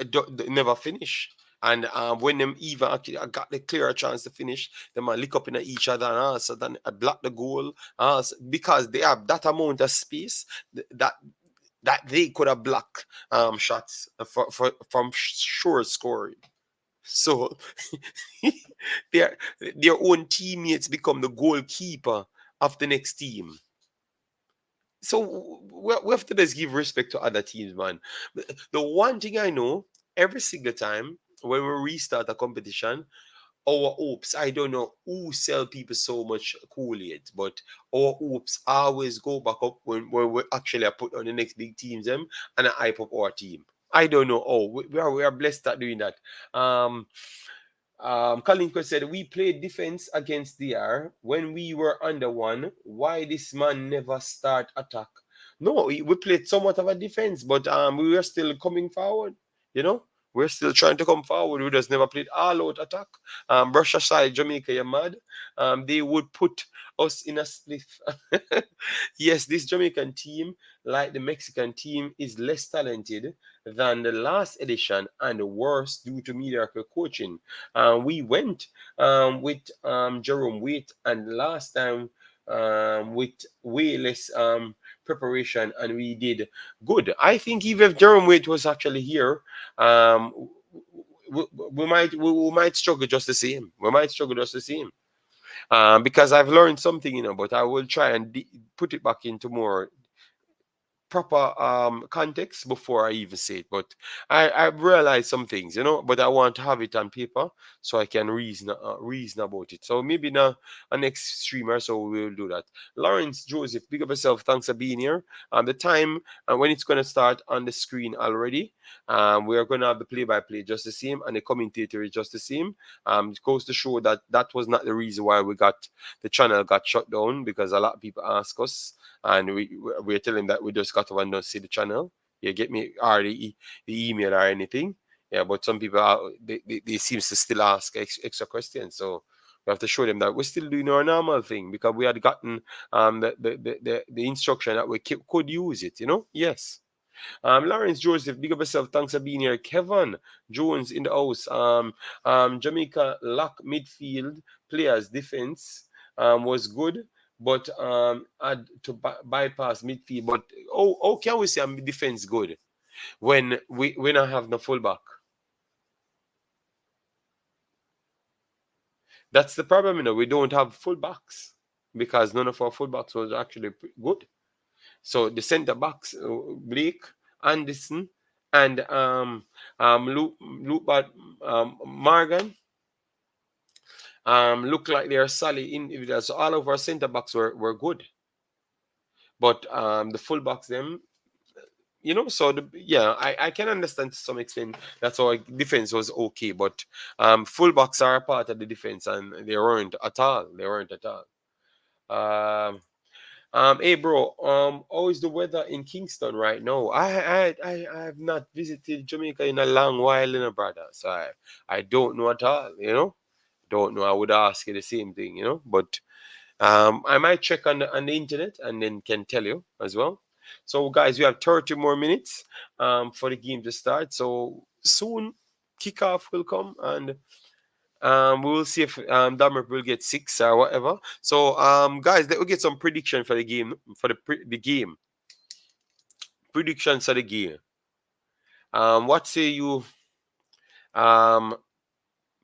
never finish. And when them even actually got the clearer chance to finish, they might lick up in each other and also then block the goal. Because they have that amount of space that they could have blocked shots from sure scoring. So their their own teammates become the goalkeeper of the next team. So we have to just give respect to other teams, man. The one thing I know, every single time when we restart a competition, our hopes, I don't know who sell people so much Kool-Aid, but our hopes always go back up when we actually are put on the next big teams them and I hype up our team. I don't know. Oh, we are blessed at doing that. Kalinko said we played defense against DR when we were under one. Why this man never start attack? No, we played somewhat of a defense, but we were still coming forward. You know, we're still trying to come forward. We just never played all out attack. Brush aside Jamaica, you mad? They would put us in a spliff. Yes, this Jamaican team, like the Mexican team, is less talented than the last edition and worse due to mediocre coaching. We went with Jerome Waite, and last time with way less preparation, and we did good. I think even if Jerome Waite was actually here, we might struggle just the same. We might struggle just the same. Because I've learned something, you know, but I will try and put it back into more proper context before I even say it. But I realized some things, you know, but I want to have it on paper so I can reason about it. So maybe now a next streamer, so we will do that. Lawrence Joseph, big up yourself. Thanks for being here. The time when it's going to start on the screen already. We are going to have the play-by-play just the same, and the commentator is just the same. It goes to show that that was not the reason why the channel got shut down, because a lot of people ask us, and we're telling that we just got lot of them don't see the channel. You get me, or the email or anything. Yeah, but some people are, they seems to still ask extra questions. So we have to show them that we're still doing our normal thing because we had gotten the instruction that we could use it. Yes. Lawrence Joseph, big up yourself. Thanks for being here. Kevin Jones in the house. Jamaica lock midfield players defense was good, but had to bypass midfield. But how can we say defense good when we don't have no fullback? That's the problem. We don't have fullbacks because none of our fullbacks was actually good. So the centre backs, Blake, Anderson, and Luke Morgan, look like they are solid individuals. So all of our centre backs were good, but the full backs them. So yeah, I can understand to some extent that's our defense was okay, but fullbacks are a part of the defense, and they weren't at all. They weren't at all. Um, hey bro, how is the weather in Kingston right now? I have not visited Jamaica in a long while, brother. So I don't know at all. Don't know. I would ask you the same thing. But I might check on the internet and then can tell you as well. So guys, we have 30 more minutes for the game to start. So soon kickoff will come, and we will see if Dammer will get 6 or whatever. So, guys, let me get some prediction for the game. For the game predictions for the game. What say you, um,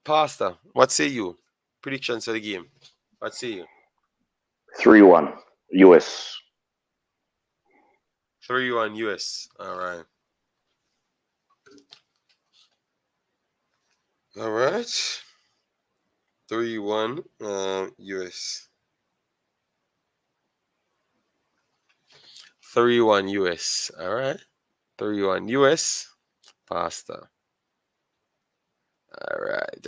Pastor? What say you? Predictions for the game. What say you? 3-1 US. 3-1 US. All right. All right. 3-1 US. 3-1 US. All right. 3-1 US. Pastor. All right.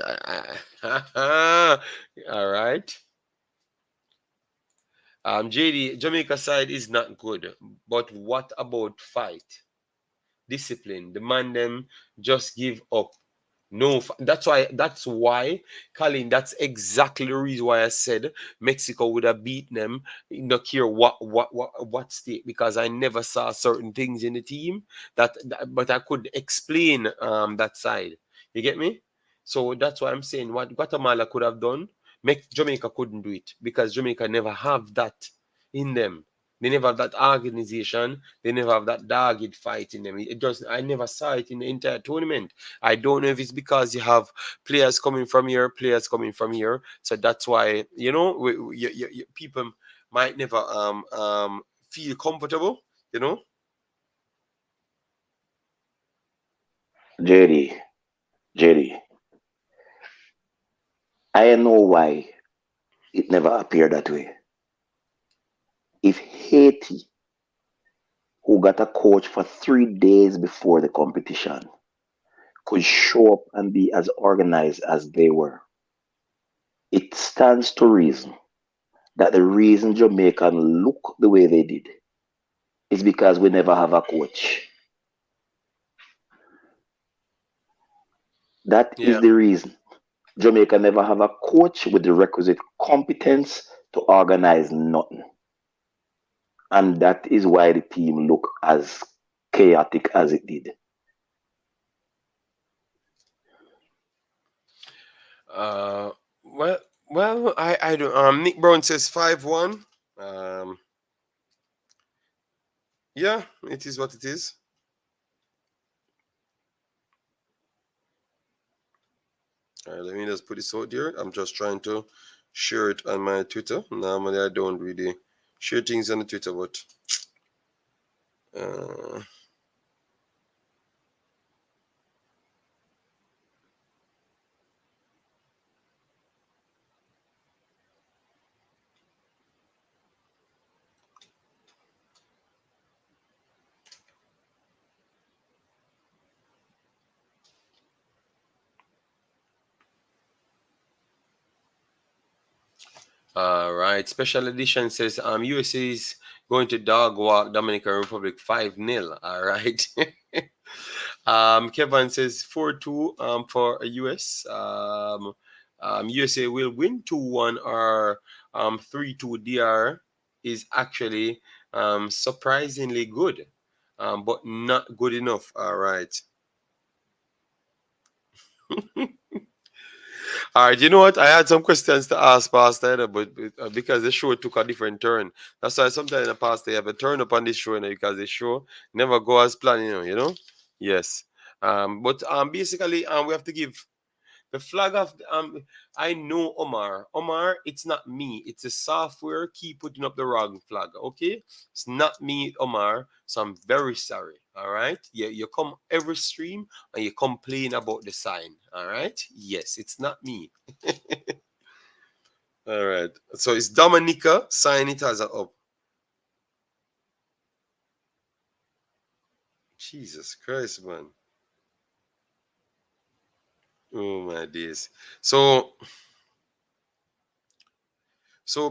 All right. JD, Jamaica side is not good, but what about fight? Discipline. The man them just give up. No, that's why, Colin, that's exactly the reason why I said Mexico would have beaten them, no care what state, because I never saw certain things in the team but I could explain that side. You get me? So that's why I'm saying what Guatemala could have done, Jamaica couldn't do it because Jamaica never have that in them. They never have that organization. They never have that dogged fight in them. It just I never saw it in the entire tournament. I don't know if it's because you have players coming from here, players coming from here. So that's why people might never feel comfortable. You know. JD, JD. I know why it never appeared that way. If Haiti, who got a coach for 3 days before the competition, could show up and be as organized as they were, it stands to reason that the reason Jamaica look the way they did is because we never have a coach. That Yeah. is the reason. Jamaica never have a coach with the requisite competence to organize nothing. And that is why the team look as chaotic as it did. Uh. Well. Well. I don't. Nick Brown says 5-1. Um. Yeah. It is what it is. All right, let me just put this out there. I'm just trying to share it on my Twitter. Normally, I don't really share things on the Twitter, but uh, All right. Special edition says USA is going to dog walk Dominican Republic 5-0. All right. Kevin says 4-2 for US. USA will win 2-1 or 3-2. DR is actually surprisingly good, but not good enough. All right. All right, you know what? I had some questions to ask Pastor, but because the show took a different turn, that's why sometimes in the past they have a turn up on this show, because the show never go as planned, you know. Yes. But basically, we have to give the flag of I know Omar. Omar, it's not me. It's the software keep putting up the wrong flag. Okay, it's not me, Omar. So I'm very sorry. All right. Yeah, you come every stream and you complain about the sign. All right. Yes, it's not me. All right. So it's Dominica. Sign it as a up. Jesus Christ, man. Oh my days. So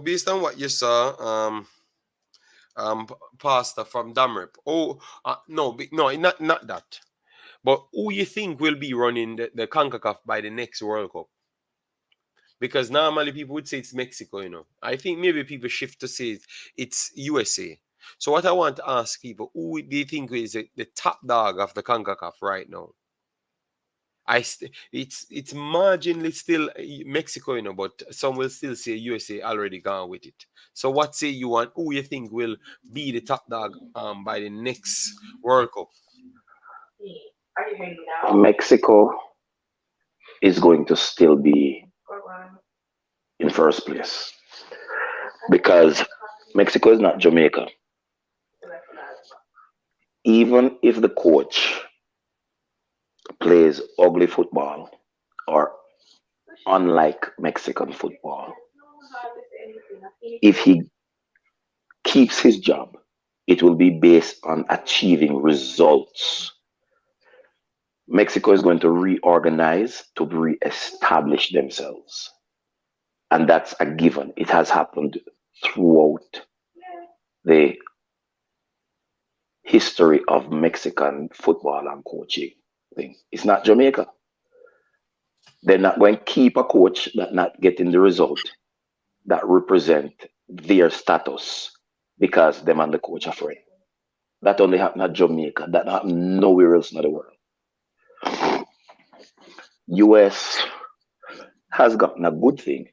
based on what you saw, pastor from Damrep. Oh, no, no, not that. But who you think will be running the Concacaf by the next World Cup? Because normally people would say it's Mexico, I think maybe people shift to say it's USA. So what I want to ask people, who do you think is the top dog of the Concacaf right now? It's marginally still Mexico, but some will still say USA already gone with it. So what say you want? Who you think will be the top dog by the next World Cup? Mexico is going to still be in first place because Mexico is not Jamaica. Even if the coach plays ugly football or unlike Mexican football, if he keeps his job, it will be based on achieving results. Mexico is going to reorganize to re-establish themselves. And that's a given. It has happened throughout the history of Mexican football and coaching thing. It's not Jamaica. They're not going to keep a coach that not getting the result that represent their status because them and the coach are friends. That only happened at Jamaica. That happened nowhere else in the world. US has gotten a good thing,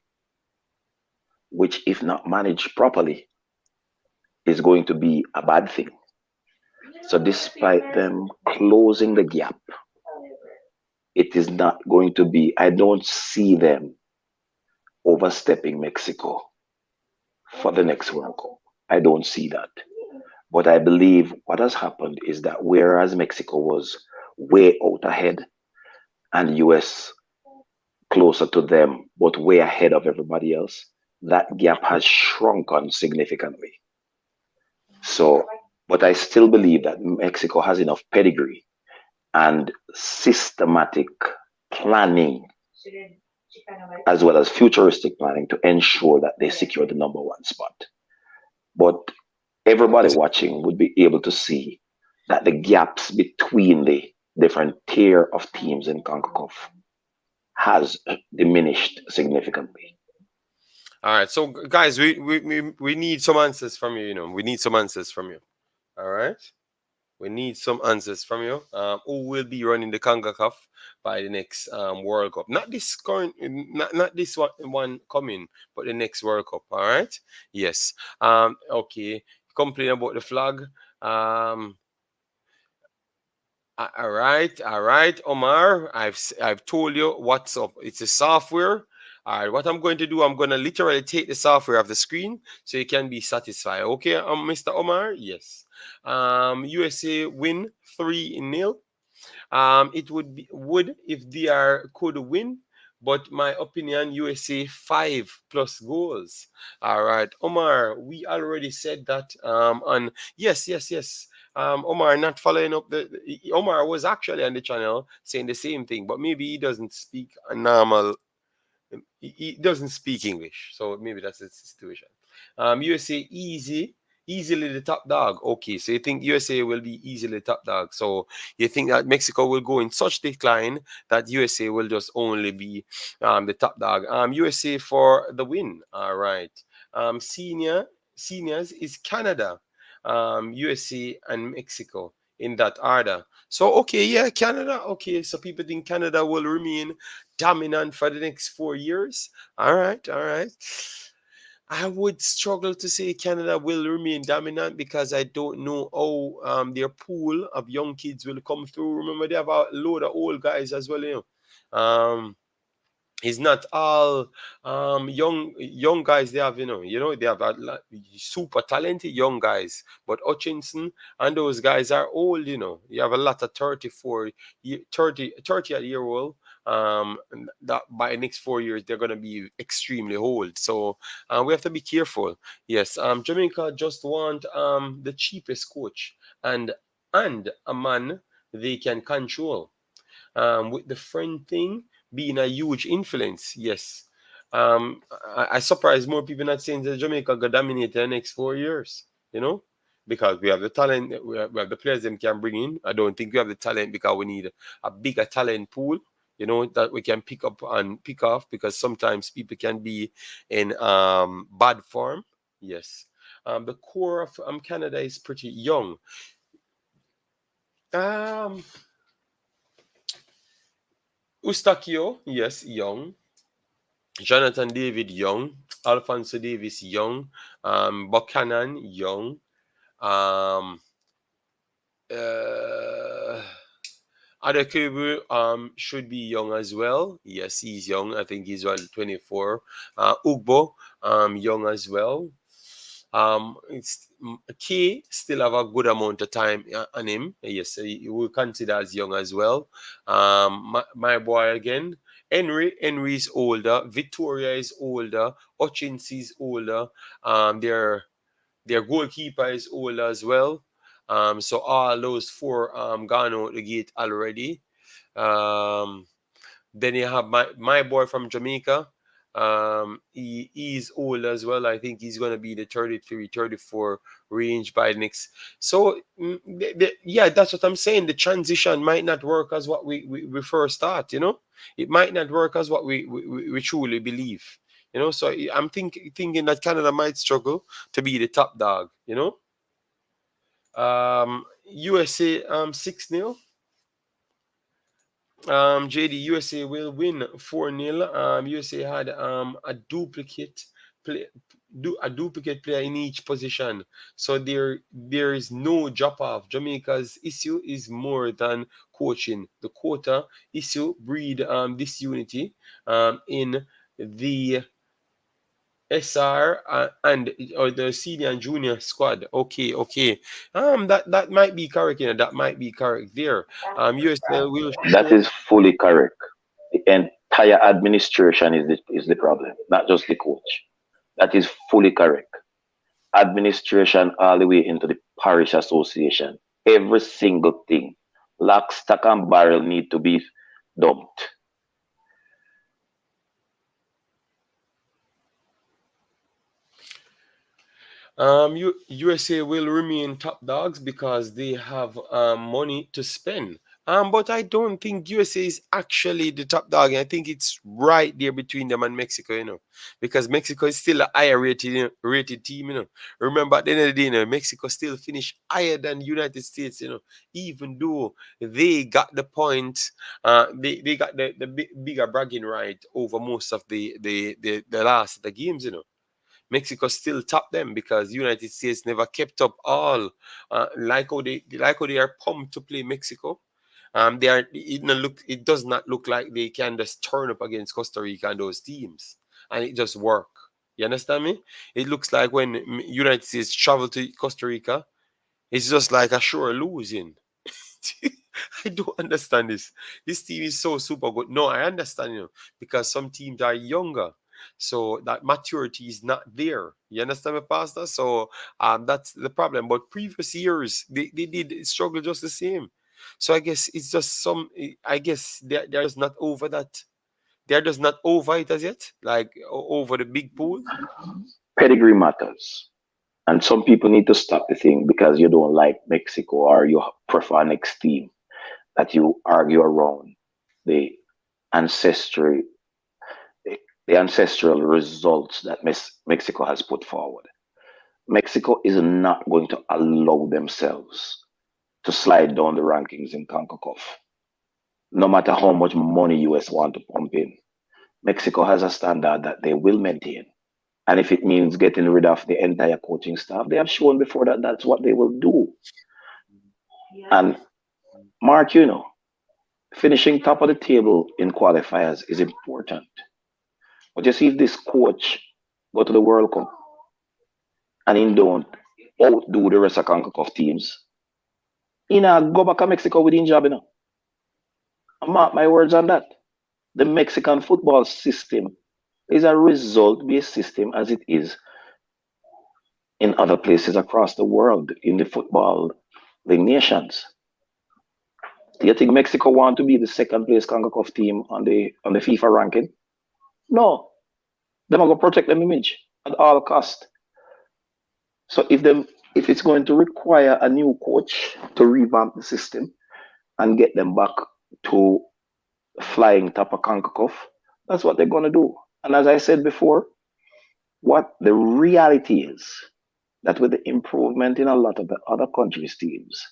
which if not managed properly, is going to be a bad thing. So despite them closing the gap, it is not going to be, I don't see them overstepping Mexico for the next World Cup. I don't see that. But I believe what has happened is that whereas Mexico was way out ahead and US closer to them, but way ahead of everybody else, that gap has shrunken significantly. So, but I still believe that Mexico has enough pedigree and systematic planning as well as futuristic planning to ensure that they secure the number one spot. But everybody watching would be able to see that the gaps between the different tier of teams in CONCACAF has diminished significantly. All right, so guys, we need some answers from you. We need some answers from you. All right, we need some answers from you. Who will be running the Concacaf by the next World Cup? Not this current, not this one coming, but the next World Cup. All right. Yes. Okay. Complain about the flag. All right, Omar. I've told you what's up. It's a software. All right, what I'm going to do, I'm going to literally take the software off the screen so you can be satisfied. Okay, Mr. Omar? Yes. USA win 3-0. It would if DR could win, but my opinion, USA 5+ goals. All right, Omar, we already said that. On yes. Omar not following up Omar was actually on the channel saying the same thing, but maybe he doesn't speak a normal He doesn't speak English, so maybe that's the situation. USA easily the top dog. Okay, so you think USA will be easily top dog? So you think that Mexico will go in such decline that USA will just only be the top dog? USA for the win. All right. Seniors is Canada, USA, and Mexico in that order. So okay, yeah, Canada. Okay, so people think Canada will remain dominant for the next 4 years. All right, all right. I would struggle to say Canada will remain dominant because I don't know how their pool of young kids will come through. Remember, they have a load of old guys as well, you know. It's not all young guys they have, they have a super talented young guys, but Hutchinson and those guys are old, you have a lot of 34 30 year old and that by the next 4 years they're going to be extremely old, so we have to be careful. Yes, Jamaica just want the cheapest coach and a man they can control, with the friend thing being a huge influence. Yes. I surprise more people not saying that Jamaica got dominate the next 4 years, you know, because we have the talent, we have the players them can bring in. I don't think we have the talent because we need a bigger talent pool, that we can pick up and pick off because sometimes people can be in bad form. Yes. The core of Canada is pretty young. Um, Ustakio, yes, young. Jonathan David Young, Alfonso Davis Young, Buchanan Young, um, uh, Adekebu should be young as well. Yes, he's young. I think he's around 24. Ugbo young as well. It's Key still have a good amount of time on him. Yes, he will consider as young as well. My boy again, Henry is older. Victoria is older. Hutchins is older. Their goalkeeper is older as well. So all those four gone out the gate already. Um, then you have my boy from Jamaica. He's old as well. I think he's going to be the 33, 34 range by next. So, yeah, that's what I'm saying. The transition might not work as what we first start, It might not work as what we truly believe, So I'm thinking that Canada might struggle to be the top dog, USA 6-0. JD, USA will win 4-0. USA had a duplicate play, a duplicate player in each position, so there is no drop off. Jamaica's issue is more than coaching. The quota issue breed disunity in the SR and or the senior and junior squad. Okay, okay. That might be correct. That might be correct there. USL will That show. is fully correct. The entire administration is the problem, not just the coach. That is fully correct. Administration all the way into the parish association. Every single thing, lock, stock, and barrel need to be dumped. USA will remain top dogs because they have money to spend. But I don't think USA is actually the top dog. I think it's right there between them and Mexico, because Mexico is still a higher rated team, Remember, at the end of the day, Mexico still finished higher than United States, even though they got the point, they got the bigger bragging right over most of the last of the games, Mexico still top them because United States never kept up all like how they are pumped to play Mexico. They are it does not look like they can just turn up against Costa Rica and those teams and it just work. You understand me? It looks like when United States travel to Costa Rica, it's just like a sure losing. I don't understand this. This team is so super good. No, I understand, because some teams are younger. So that maturity is not there. You understand me, Pastor? So that's the problem. But previous years, they did struggle just the same. So I guess it's just I guess they're just not over that. They're just not over it as yet, like over the big pool. Pedigree matters. And some people need to stop the thing because you don't like Mexico or you prefer next team that you argue around the ancestry, the ancestral results that Mexico has put forward. Mexico is not going to allow themselves to slide down the rankings in CONCACAF, no matter how much money US want to pump in. Mexico has a standard that they will maintain. And if it means getting rid of the entire coaching staff, they have shown before that that's what they will do. And Mark, finishing top of the table in qualifiers is important. But you see, if this coach go to the World Cup and he don't outdo the rest of CONCACAF teams, he not go back to Mexico with job, Mark my words on that. The Mexican football system is a result-based system as it is in other places across the world in the football league nations. Do you think Mexico want to be the second place CONCACAF team on the FIFA ranking? No, they're going to protect them image at all cost. So if it's going to require a new coach to revamp the system and get them back to flying top of CONCACAF, that's what they're going to do. And as I said before, what the reality is that with the improvement in a lot of the other countries' teams,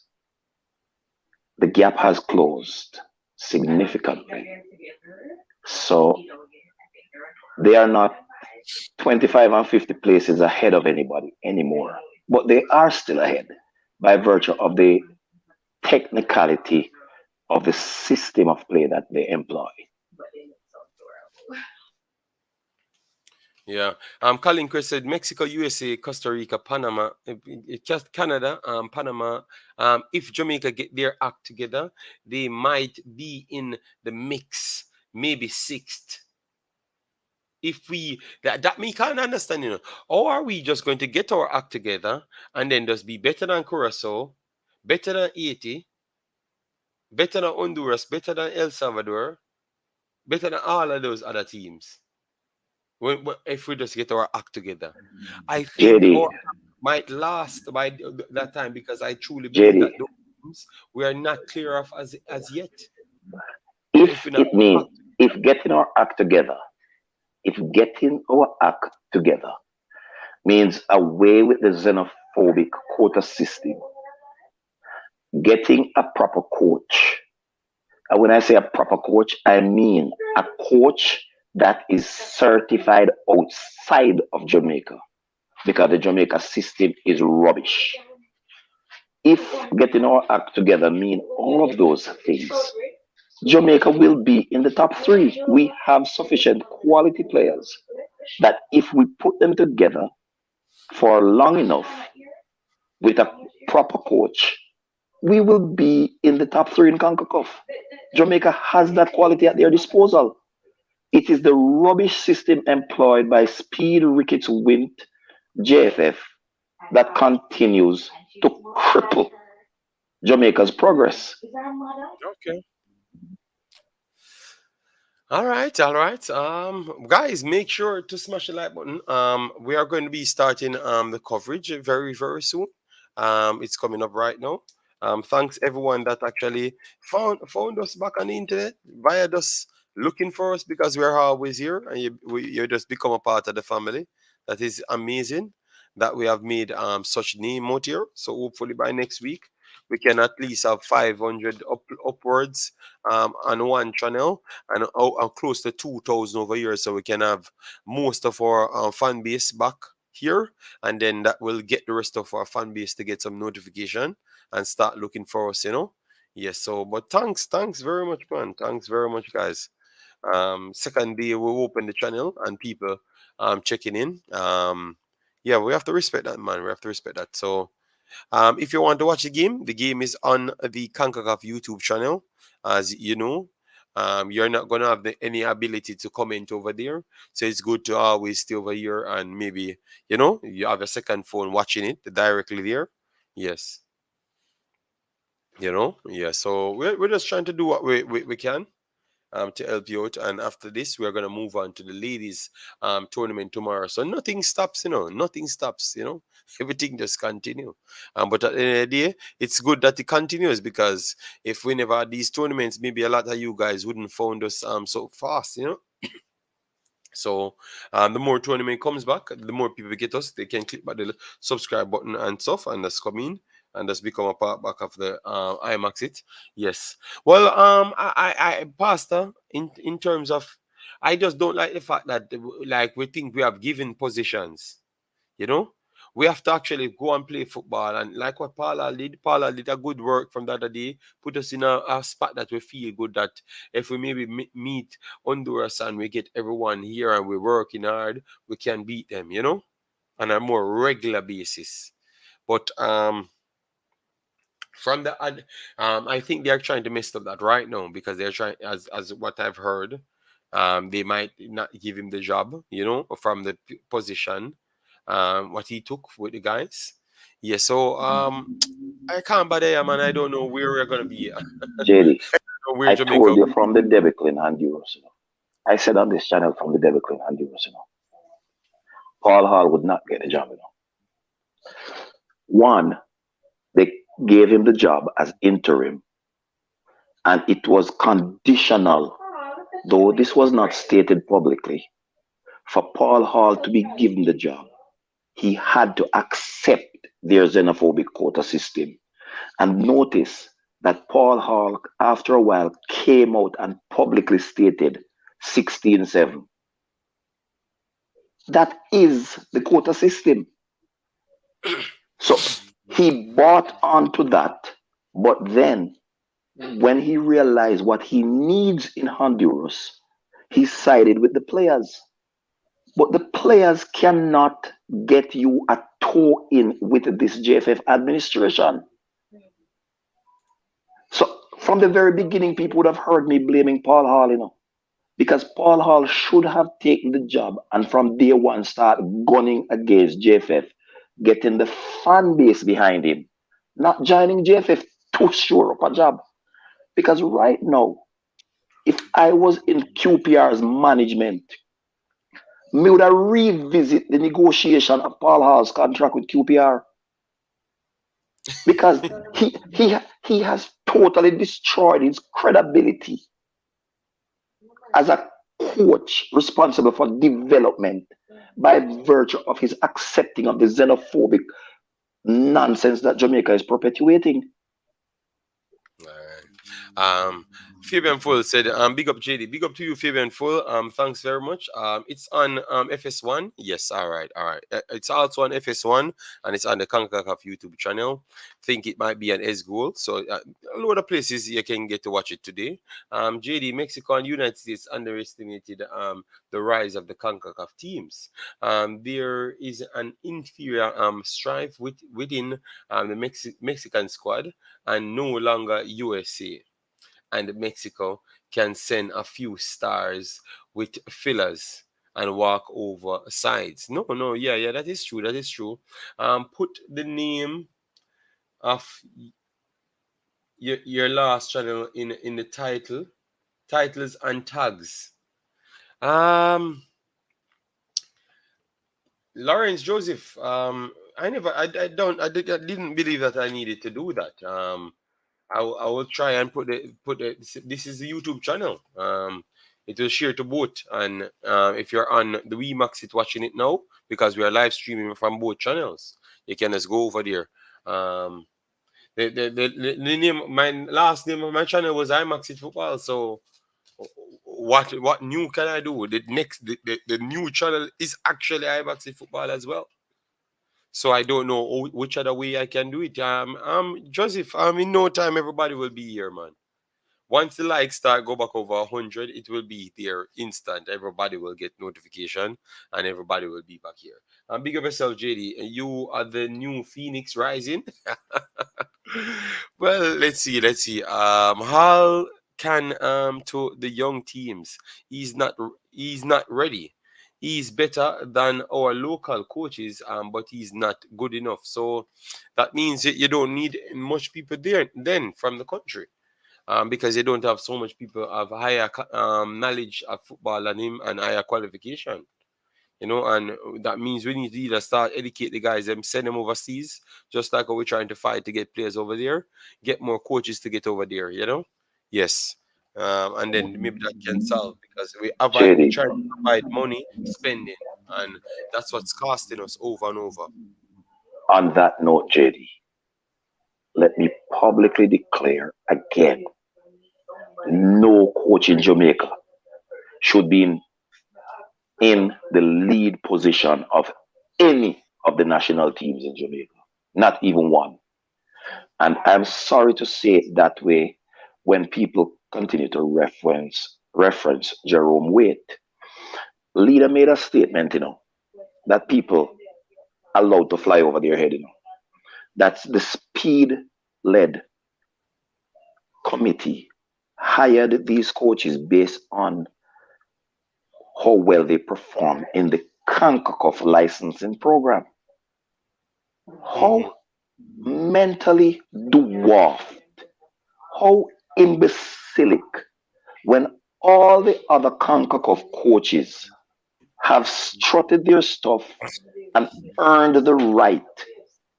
the gap has closed significantly. So they are not 25 and 50 places ahead of anybody anymore, but they are still ahead by virtue of the technicality of the system of play that they employ. Yeah. Colin Chris said Mexico, USA, Costa Rica, Panama, just Canada, Panama. If Jamaica get their act together, they might be in the mix, maybe sixth. If we that me can't understand, Or are we just going to get our act together and then just be better than Curacao, better than Haiti, better than Honduras, better than El Salvador, better than all of those other teams? If we just get our act together, I think JD, our act might last by that time because I truly believe JD, that those teams we are not clear of as yet. So if if we not it means, act, if getting our act together, if getting our act together means away with the xenophobic quota system, getting a proper coach. And when I say a proper coach, I mean a coach that is certified outside of Jamaica because the Jamaica system is rubbish. If getting our act together mean all of those things, Jamaica will be in the top three. We have sufficient quality players that if we put them together for long enough with a proper coach, we will be in the top three in CONCACAF. Jamaica has that quality at their disposal. It is the rubbish system employed by Speed Ricketts Wint JFF that continues to cripple Jamaica's progress. okay. All right, all right. Guys, make sure to smash the like button. We are going to be starting the coverage very, very soon. It's coming up right now. Thanks everyone that actually found us back on the internet via just looking for us because we're always here and you just become a part of the family. That is amazing that we have made such name out here. So hopefully by next week we can at least have 500 upwards on one channel and close to 2,000 over here, so we can have most of our fan base back here, and then that will get the rest of our fan base to get some notification and start looking for us. Yes. So, but thanks very much, man. Thanks very much, guys. Second day we open the channel and people checking in. Yeah, we have to respect that, man. We have to respect that. So if you want to watch the game is on the Concacaf YouTube channel. As you know, you're not going to have any ability to comment over there. So it's good to always stay over here and maybe, you have a second phone watching it directly there. Yes. Yeah. So we're just trying to do what we can. to help you out. And after this, we're gonna move on to the ladies tournament tomorrow. So nothing stops, nothing stops, everything just continue. But at the end of the day, it's good that it continues, because if we never had these tournaments, maybe a lot of you guys wouldn't found us so fast. So the more tournament comes back, the more people get us. They can click back the subscribe button and stuff, and just come in and just become a part back of the Imaxit. Yes. Well, Pastor, in terms of, I just don't like the fact that like we think we have given positions. You know, we have to actually go and play football. And like what Paula did a good work from the other day, put us in a spot that we feel good, that if we maybe meet Honduras and we get everyone here and we're working hard, we can beat them, on a more regular basis. But from the I think they're trying to mess up that right now, because they're trying, as what I've heard, they might not give him the job, from the position what he took with the guys. Yeah, so I can't bother him, and I don't know where we're gonna be. JD, Where I Jamaica. told you from the debacle in Honduras. I said on this channel from the debacle in Honduras. Paul Hall would not get the job. One, they gave him the job as interim, and it was conditional, though this was not stated publicly, for Paul Hall to be given the job. He had to accept their xenophobic quota system. And notice that Paul Hall, after a while, came out and publicly stated 16-7. That is the quota system. So he bought onto that. But then, when he realized what he needs in Honduras, he sided with the players. But the players cannot get you a toe in with this JFF administration. So from the very beginning, people would have heard me blaming Paul Hall, because Paul Hall should have taken the job and from day one start gunning against JFF, getting the fan base behind him, not joining JFF to shore up a job. Because right now, if I was in QPR's management, me would have revisit the negotiation of Paul Hall's contract with QPR, because he has totally destroyed his credibility as a coach responsible for development by virtue of his accepting of the xenophobic nonsense that Jamaica is perpetuating. All right. Fabian Full said, big up JD. Big up to you, Fabian Full. Thanks very much. It's on FS1. Yes, all right, all right. It's also on FS1, and it's on the Concacaf YouTube channel. Think it might be an S goal. So a lot of places you can get to watch it today. JD, Mexico and United States underestimated the rise of the Concacaf teams. There is an inferior strife within the Mexican squad, and no longer USA and Mexico can send a few stars with fillers and walk over sides. No, yeah, that is true. That is true. Put the name of your last channel in the titles and tags. Lawrence Joseph. I didn't believe that I needed to do that. I will try and put it. This is the YouTube channel. It will share to both, and if you're on the Imaxit watching it now, because we are live streaming from both channels, you can just go over there. The name, my last name of my channel was Imaxit Football. So what new can I do? The new channel is actually Imaxit Football as well. So I don't know which other way I can do it. Joseph, in no time everybody will be here, man. Once the likes start go back over 100, it will be there instant. Everybody will get notification and everybody will be back here. Big up yourself, JD. You are the new Phoenix Rising. Well, let's see. Hal can to the young teams. He's not ready. He's better than our local coaches, but he's not good enough. So that means that you don't need much people there then from the country. because they don't have so much people of higher knowledge of football than him and higher qualification. And that means we need to either start educate the guys, them send them overseas, just like how we're trying to fight to get players over there, get more coaches to get over there. Yes. And then maybe that can solve because we JD, try to provide money, spending, and that's what's costing us over and over. on that note, JD, let me publicly declare again, no coach in Jamaica should be in the lead position of any of the national teams in Jamaica, not even one. And I'm sorry to say it that way when people continue to reference Jerome Waite. Leader made a statement, that people allowed to fly over their head. That's the speed led committee hired these coaches based on how well they perform in the Concacaf licensing program. Mm-hmm. How mentally dwarfed, how imbecilic when all the other Concacaf coaches have strutted their stuff and earned the right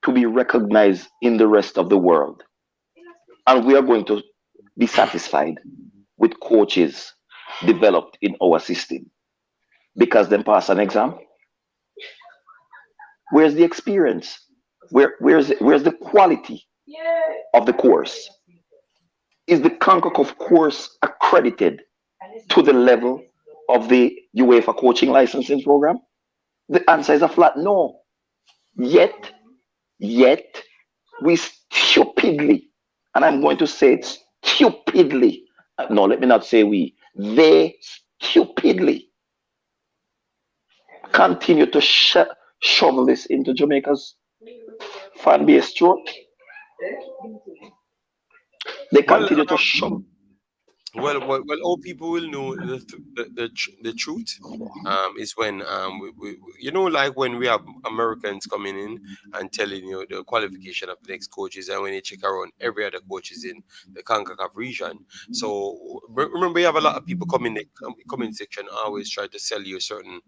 to be recognized in the rest of the world. And we are going to be satisfied with coaches developed in our system because then pass an exam. Where's the experience? Where's the quality of the course? Is the Concacaf course accredited to the level of the UEFA coaching licensing program? The answer is a flat no. Yet, we stupidly, and I'm going to say it stupidly, no, let me not say we, they stupidly continue to shovel this into Jamaica's fan base throat. They Well, continue to shovel. all people will know the truth is when like when we have Americans coming in and telling you the qualification of the next coaches, and when you check around every other coaches in the Concacaf region. So remember, you have a lot of people come in the comment section always try to sell you certain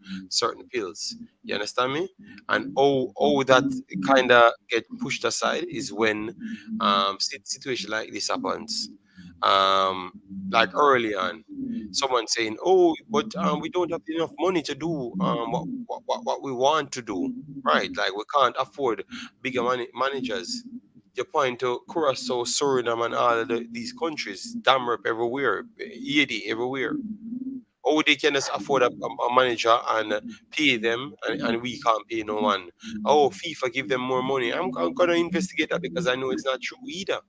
pills. You understand me? And all that kind of get pushed aside is when situation like this happens. Like early on, someone saying, "Oh, but we don't have enough money to do what we want to do, right? Like we can't afford bigger managers." You point to Curacao, Suriname, and all of these countries, Damrep everywhere, Haiti everywhere. Oh, they can just afford a manager and pay them, and we can't pay no one. Oh, FIFA give them more money. I'm gonna investigate that because I know it's not true either.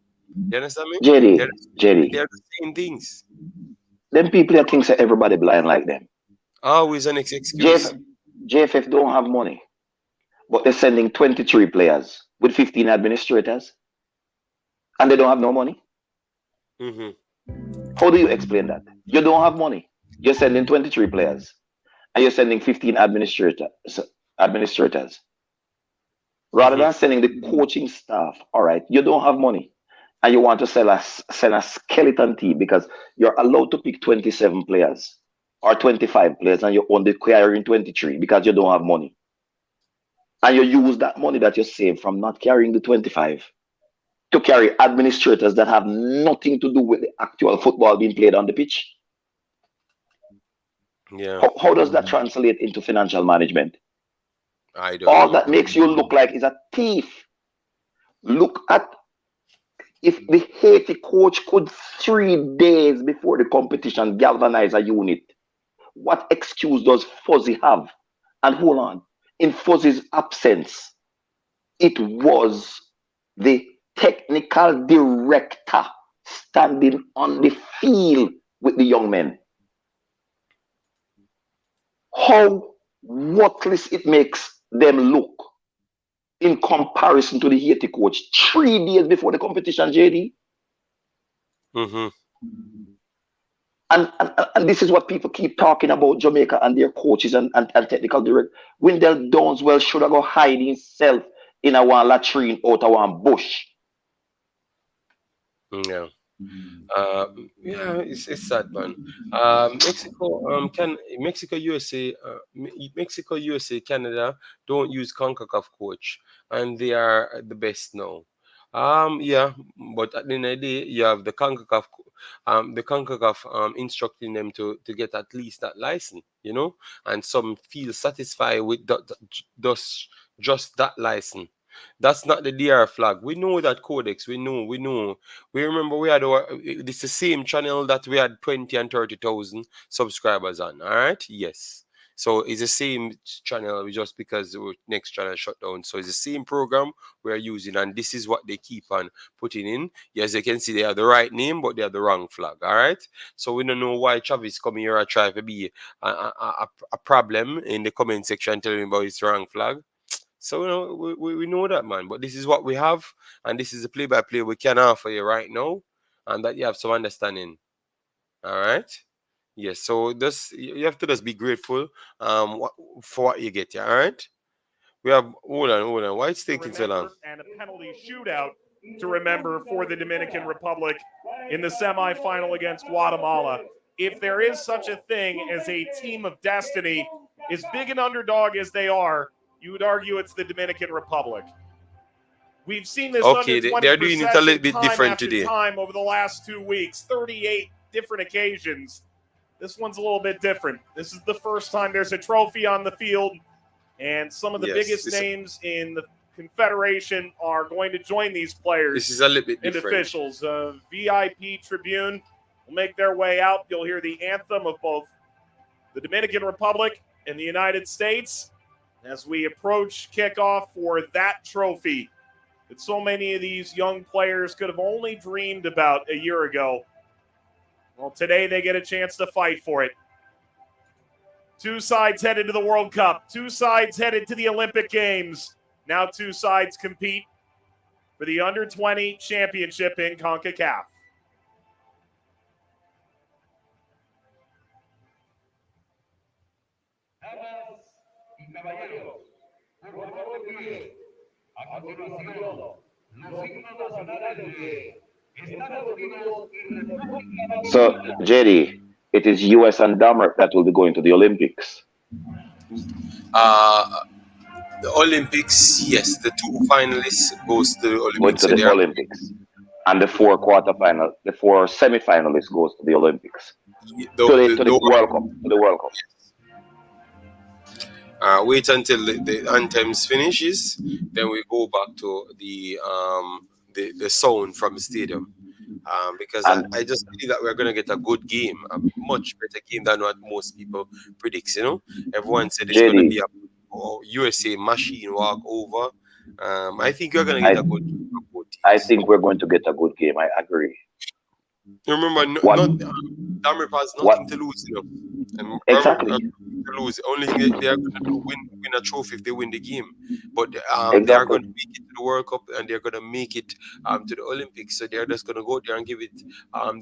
You understand me? They're Jerry, Jerry, they're the same things. them people that thinks that everybody blind like them. Always an JF, excuse. JFF don't have money, but they're sending 23 players with 15 administrators, and they don't have no money. Hmm. How do you explain that? You don't have money. You're sending 23 players, and you're sending 15 administrators. Rather Hmm. than sending the coaching staff, all right, you don't have money, and you want to send a skeleton team because you're allowed to pick 27 players or 25 players, and you're only carrying 23 because you don't have money. And you use that money that you save from not carrying the 25 to carry administrators that have nothing to do with the actual football being played on the pitch. Yeah, How does that translate into financial management? I don't All know. that makes you look like is a thief. Look at if the Haiti coach could 3 days before the competition galvanize a unit. What excuse does Fuzzy have? And hold on, in Fuzzy's absence, it was the technical director standing on the field with the young men. How worthless it makes them look in comparison to the Haiti coach 3 days before the competition, JD. Hmm. And this is what people keep talking about Jamaica and their coaches and technical director. Wendell Downswell should have go hide himself in a one latrine out of one bush. Yeah. Uh, yeah, it's sad, man. Mexico, can Mexico, USA, Mexico, USA, Canada don't use Concacaf coach, and they are the best now. Yeah, but at the end of the day, you have the Concacaf instructing them to get at least that license, and some feel satisfied with just that license. That's not the DR flag. We know that codex. We know. We remember we had it's the same channel that we had 20 and 30,000 subscribers on. All right. Yes. So it's the same channel, just because the next channel shut down. So it's the same program we're using, and this is what they keep on putting in. Yes, you can see they have the right name, but they have the wrong flag. All right. So we don't know why Travis come here and try to be a problem in the comment section telling about his wrong flag. So we know that, man. But this is what we have, and this is the play-by-play we can offer you right now, and that you have some understanding. All right. Yes. So just you have to just be grateful for what you get. Yeah. All right. We have hold on. Why it's taking so long? And a penalty shootout to remember for the Dominican Republic in the semifinal against Guatemala. If there is such a thing as a team of destiny, as big an underdog as they are, you would argue it's the Dominican Republic. We've seen this under Okay, 20 they're doing it a little possession bit time different after today. time over the last 2 weeks, 38 different occasions. This one's a little bit different. This is the first time there's a trophy on the field, and some of the biggest names in the Confederation are going to join these players. This is a little bit and different. officials. VIP Tribune will make their way out. You'll hear the anthem of both the Dominican Republic and the United States as we approach kickoff for that trophy that so many of these young players could have only dreamed about a year ago. Well, today they get a chance to fight for it. Two sides headed to the World Cup. Two sides headed to the Olympic Games. Now two sides compete for the Under-20 Championship in Concacaf. So, JD, it is US and Denmark that will be going to the Olympics. The Olympics, yes, the two finalists goes to the Olympics. Going to the Olympics. And the four semi-finalists goes to the Olympics. To the World Cup. To the World Cup. Wait until the anthems finishes, then we go back to the sound from the stadium. Because I just believe that we're gonna get a good game, a much better game than what most people predict. Everyone said it's gonna be a USA machine walk over. I think we're gonna get a good game. I think we're going to get a good game. I agree. Remember, Denmark has nothing to lose, And exactly. To lose. Only thing they are going to do win a trophy if they win the game. But they are going to make it to the World Cup, and they're going to make it to the Olympics. So they're just going to go there and give it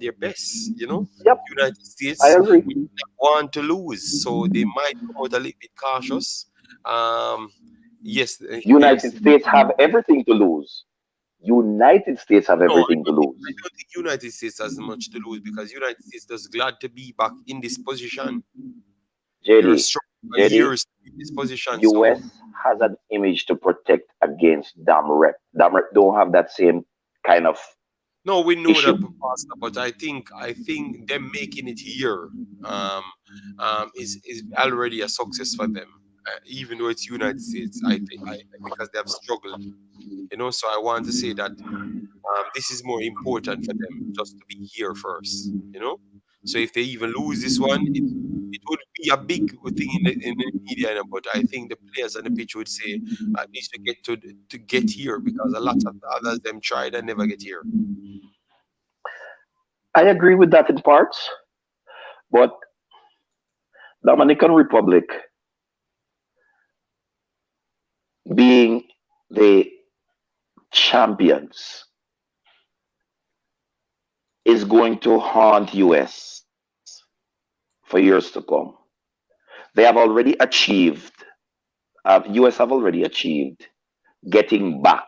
their best. Yep. United States, I agree. Want to lose, so they might come out a little bit cautious. Yes. United States have everything to lose. United States have everything to lose. I don't think United States has much to lose, because United States is glad to be back in this position. JD, years in this position. US has an image to protect against Denmark. Denmark don't have that same kind of. No, we know issue. that, Pastor, but I think them making it here is already a success for them. Even though it's United States, I think because they have struggled. So I want to say that this is more important for them, just to be here first. So if they even lose this one, it would be a big thing in the media. But I think the players on the pitch would say at least to get here, because a lot of others them tried and never get here. I agree with that in parts, but Dominican Republic being the champions is going to haunt US for years to come. They have already achieved, US have already achieved getting back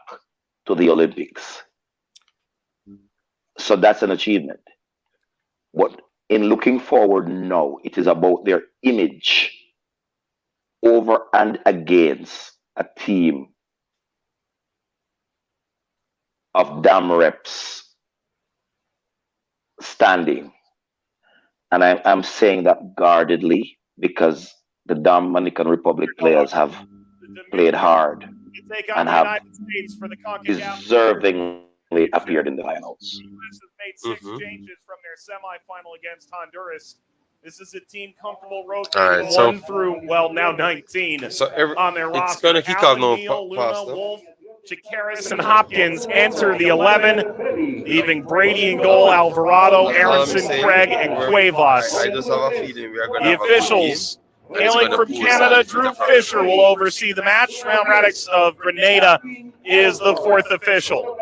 to the Olympics. So that's an achievement. But in looking forward now, it is about their image over and against a team of damn reps standing. And I'm saying that guardedly because the Dominican Republic players have played hard take on and the have United States for the Concacaf. deservingly appeared in the finals. The U.S. has made 6 changes from their semifinal against Honduras. This is a team comfortable rotating right, so 1 through, well, now 19 so on their roster. it's gonna kick off now, Neal, Luna, Pastor. Wolf, Chacaris, and Hopkins enter the 11, leaving Brady in goal, Alvarado, Aronson, Craig, and Cuevas. I just have a feeling we are going to The have officials a good game. hailing from Canada, Drew Fisher will oversee the match. Round Radix of Grenada is the 4th official.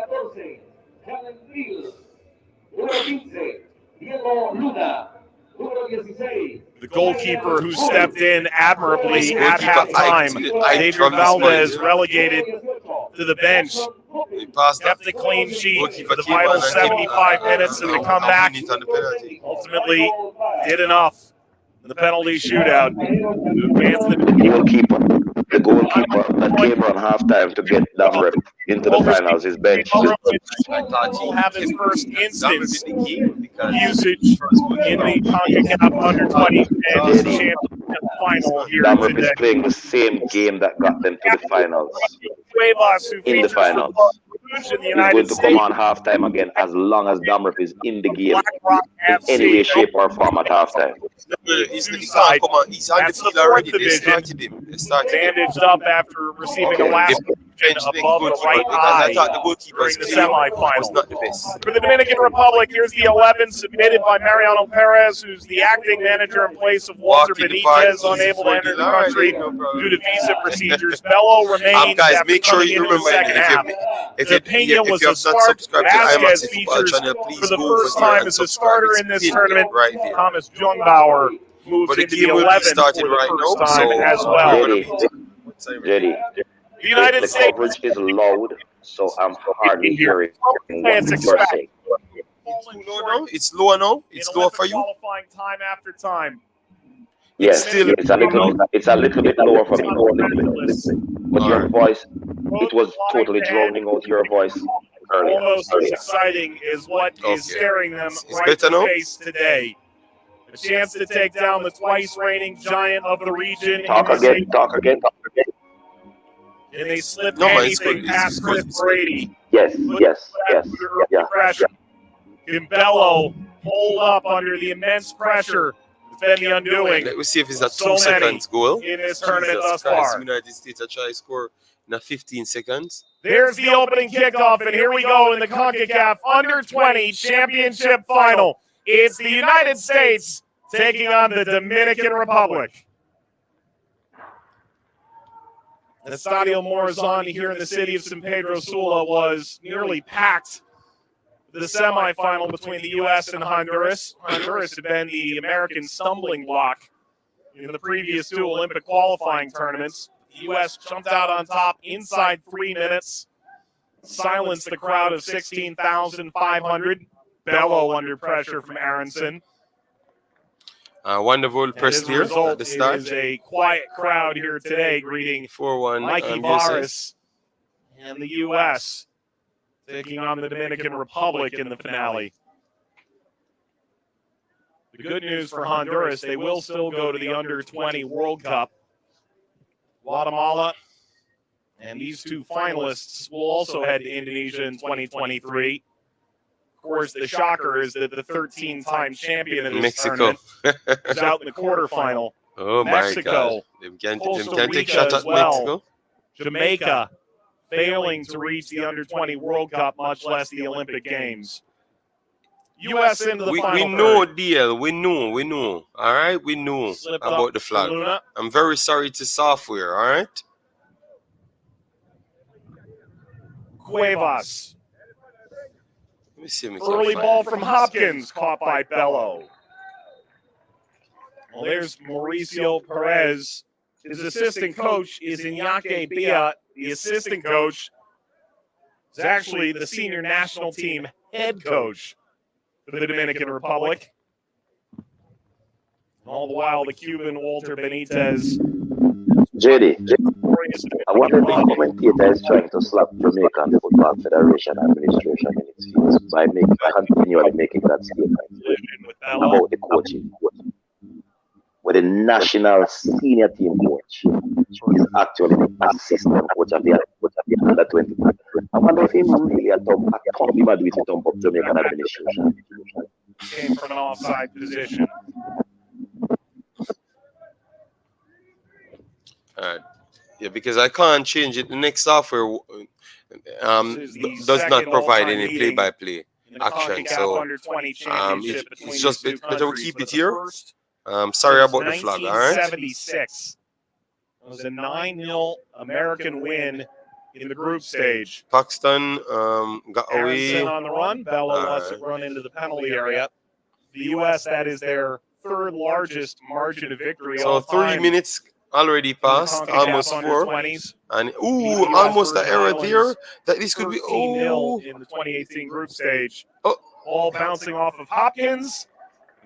The goalkeeper who stepped in admirably at halftime, David Valdez, relegated to the bench, kept a clean sheet for the final 75 minutes in the comeback. Ultimately, did enough in the penalty shootout to advance The goalkeeper that came on halftime to get Damrep into the finals is bench. Will have his first instance usage in the Concacaf Under 20 and Championship final here Damrep today. is playing the same game that got them to the finals. Cuevas, who In the features finals. for in the He's going United to States. come on halftime again as long as Damrep is in the game BlackRock in any FC. way, shape, or form at halftime. He's on the field already. They started him. Bandaged up after receiving a last above the right eye I thought the goalkeeper during the semifinal. was not the best. For the Dominican Republic, here's the 11 submitted by Mariano Perez, who's the acting manager in place of Walter Benitez, unable to enter the country due to visa procedures. Bello remains Guys, after make sure coming you into the remember second half. if you have not subscribed to Vasquez Imaxit football features channel, please for the go first over there time and as a subscribe. starter It's in this pinned tournament. right there. Thomas Jungbauer moves But the into the game will be 11 started for the right first now, time so as well. Jetty, The United the States coverage is loud, so I'm hardly hearing what It's you're saying. It's lower now. It's lower for you. Qualifying time after time. Yes, still- it's a little bit lower for me. A little bit. But your voice, it was totally drowning out your voice earlier. Almost as exciting as what is staring them It's right better in the now? face today. A chance to take down the twice reigning giant of the region. Talk again. And they slip No, man, anything it's past good. Chris Brady. Yes. Yeah. Bello hold up under the immense pressure. It's been the undoing Let me see if it's a So 2 many seconds goal. in this tournament Jesus thus Christ, far. United States are trying to score in a 15 seconds. There's the opening kickoff, and here we go in the CONCACAF Under 20 Championship Final. It's the United States taking on the Dominican Republic. The Estadio Morazán here in the city of San Pedro Sula was nearly packed. The semifinal between the U.S. and Honduras. Honduras had been the American stumbling block in the previous 2 Olympic qualifying tournaments. The U.S. jumped out on top inside 3 minutes, silenced the crowd of 16,500. Bello under pressure from Aronson. Wonderful press there at the start. It is a quiet crowd here today greeting 4-1. Mikey Varas and the U.S. taking on the Dominican Republic in the finale. The good news for Honduras, they will still go to the Under-20 World Cup. Guatemala and these 2 finalists will also head to Indonesia in 2023. Of course, the shocker is that the 13-time champion of this Mexico tournament is out in the quarterfinal. Oh Mexico, my God. They Costa can't take Rica shot as at well. Mexico. Jamaica failing to reach the Under-20 World Cup, much less the Olympic Games. U.S. into the final We know, third. deal. We know. All right, we know Slipped about up the flag. Luna. I'm very sorry to software. All right. Cuevas. Let me see. Early ball from Hopkins, caught by Bello. Well, there's Mauricio Perez. His assistant coach is Iñaki Bia. The assistant coach is actually the senior national team head coach the Dominican Republic. All the while, the Cuban Walter Benitez. JD, I wonder if the commentator is trying to slap Jamaican Football Federation administration in its face by continually making that statement about the coaching. But the national senior team coach is actually the assistant coach of the under 20. I wonder if he really a thumb up Jamaican administration. Came from an offside position. Yeah, because I can't change it. The next software does not provide any play-by-play action. So it's just better we keep it here. Sorry about the flag, all right? 1976. It was a 9-0 American win in the group stage. Pakistan got away. Aronson on the run. Bello lets it run into the penalty area. The U.S., that is their third largest margin of victory. So 3 minutes already passed, almost 4. And almost an error there. That this could be 0 in the 2018 group stage. Ball bouncing off of Hopkins,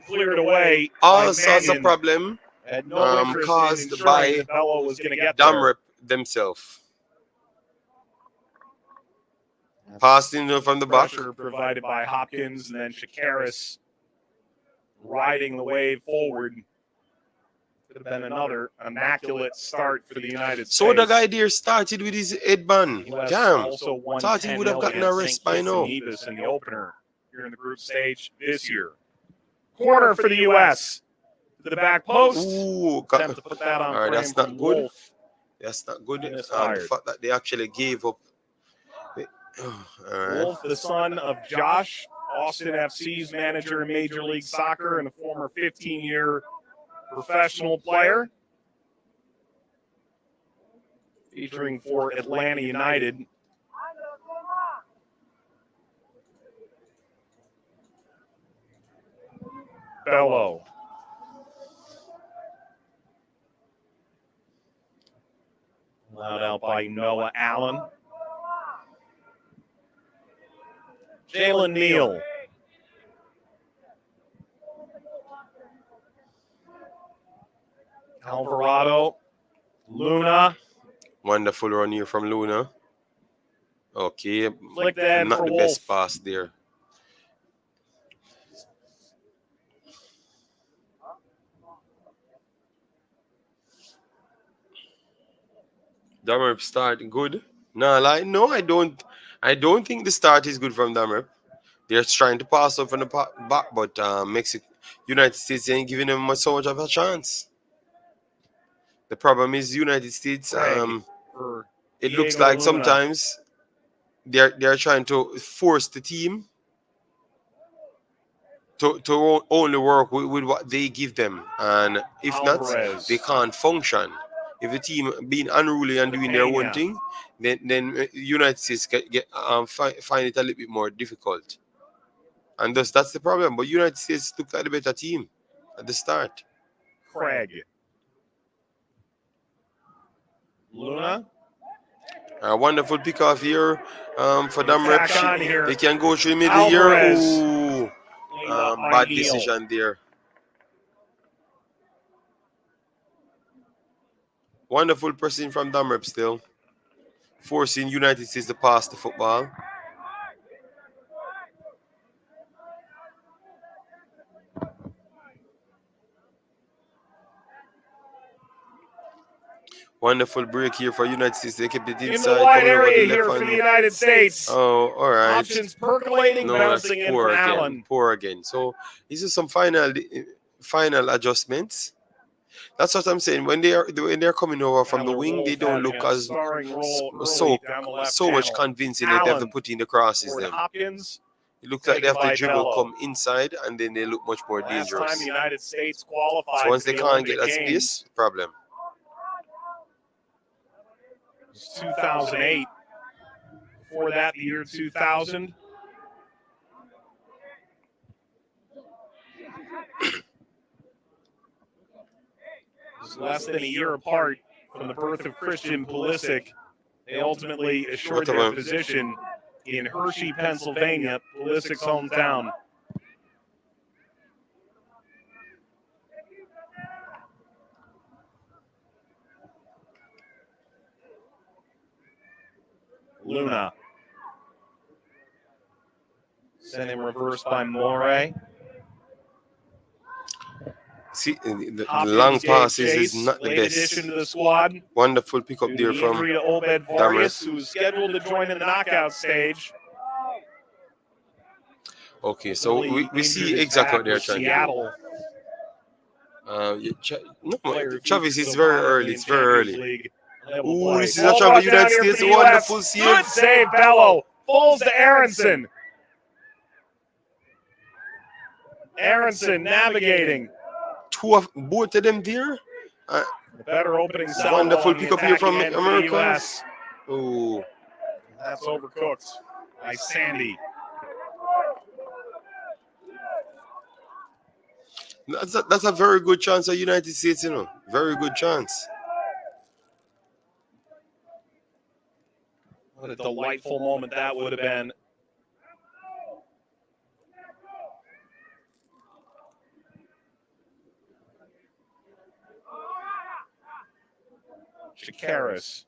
cleared away. All sorts of problem caused by Bello was going to get Damrep themselves. Passed in from the back. Pressure provided by Hopkins, and then Shakaris riding the wave forward. Could have been another immaculate start for the United States. So the guy there started with his headband. Damn. Thought he would have gotten a rest by now. In the opener here in the group stage this year. Corner for the U.S. To the back post. Attempt to put that on. All right, that's not good. Wolf. That's not good. The fact that they actually gave up. Wolf, the son of Josh, Austin FC's manager in Major League Soccer and a former 15-year professional player, featuring for Atlanta United. Bello. Allowed out by Noah Allen. Jalen Neal. Alvarado. Luna. Wonderful run here from Luna. Okay. Flick that not for the Wolf. best pass there. Damrep start good. No, I don't think the start is good from Damrep. They're trying to pass up from the back, but Mexico, United States ain't giving them so much of a chance. The problem is United States. It looks like sometimes they're trying to force the team to only work with what they give them, and if Alvarez. not, they can't function. If the team being unruly and doing their own thing, then United States find it a little bit more difficult, and thus that's the problem. But United States looked like a better team at the start. Craig. Luna. A wonderful pickoff here for Damrep. They can go through the middle Alvarez. here. Bad decision there. Wonderful pressing from Damrep still. Forcing United States to pass the football. Wonderful break here for United States. They kept it inside. In the wide area here for the United States. Oh, all right. Options percolating, bouncing in for Allen. Poor again. So these are some final adjustments. That's what I'm saying. When they're coming over from the wing, they don't look as so much convincing that they have to put in the crosses. Then Hopkins. it looks like they have to dribble, come inside, and then they look much more dangerous. Last time the United States qualified. So once they can't get that space, problem. 2008. Before that, the year 2000. It's less than a year apart from the birth of Christian Pulisic. They ultimately assured their position in Hershey, Pennsylvania, Pulisic's hometown. Luna. Sent him reversed by Morey. See, the Hopkins long gave passes is chase, not the late best. addition to the squad. Wonderful pick up Due there to the from injury to Obed Vargas, who's scheduled to join in the knockout stage. Okay, so we see exactly what they're trying Seattle. to do. No, Player Travis, featured it's so very prominently early. in It's very Champions early. League. Ooh, this is a Ball travel brought down United here for States. the Wonderful US. save. Good save, Bello. Falls to Aronson. Aronson navigating. Both of them there. The better opening salvo. Wonderful pick up here from America. US. Oh, That's overcooked by Sandy. that's a very good chance of United States, you know. Very good chance. What a delightful moment that would have been. Shakaris.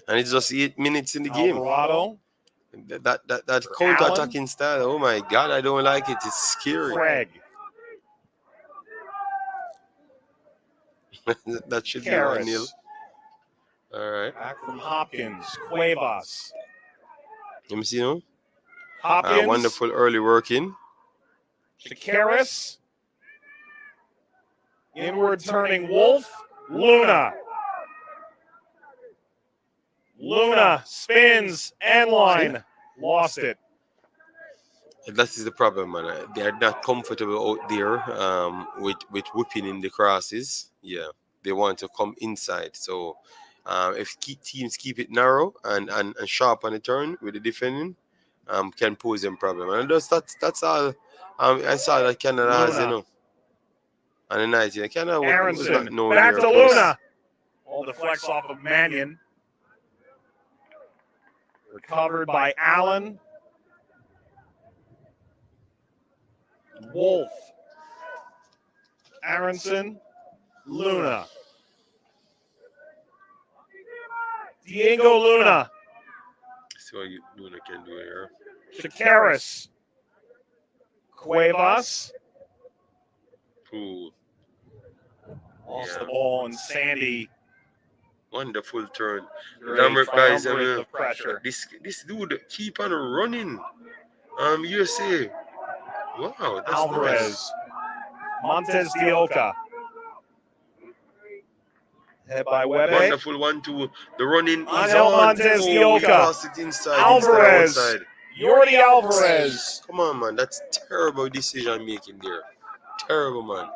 And it's just 8 minutes in the game. Alvarado. That counter-attacking style, oh my God, I don't like it. It's scary. Craig. That should be 1-0. All right. Back from Hopkins. Cuevas. Let me see now. Hopkins. Wonderful early working. Shakaris. Inward turning Wolf. Luna. Luna spins end line. Lost it. That is the problem, man. They're not comfortable out there with whipping in the crosses. Yeah, they want to come inside. So if teams keep it narrow and sharp on the turn with the defending, can pose them problem. And that's all. I saw that Canada has, you know, on the night. Canada was not known back here to close. Luna. All the flex off of Mannion. Recovered by Allen. Wolf. Aronson. Luna. Diego Luna. See what Luna can do here. Shakaris. Cuevas. Ooh. Lost the ball, and Sandy. Wonderful turn. Great Guys, of pressure. this dude keep on running. USA. Wow, that's Alvarez. Nice. Montes de Oca. Head by Webe. Wonderful 1-2. The running is Angel on. Montes de Oca. Pass it inside. Alvarez. Outside. Yordi Alvarez. Come on, man. That's terrible decision making there. Terrible, man.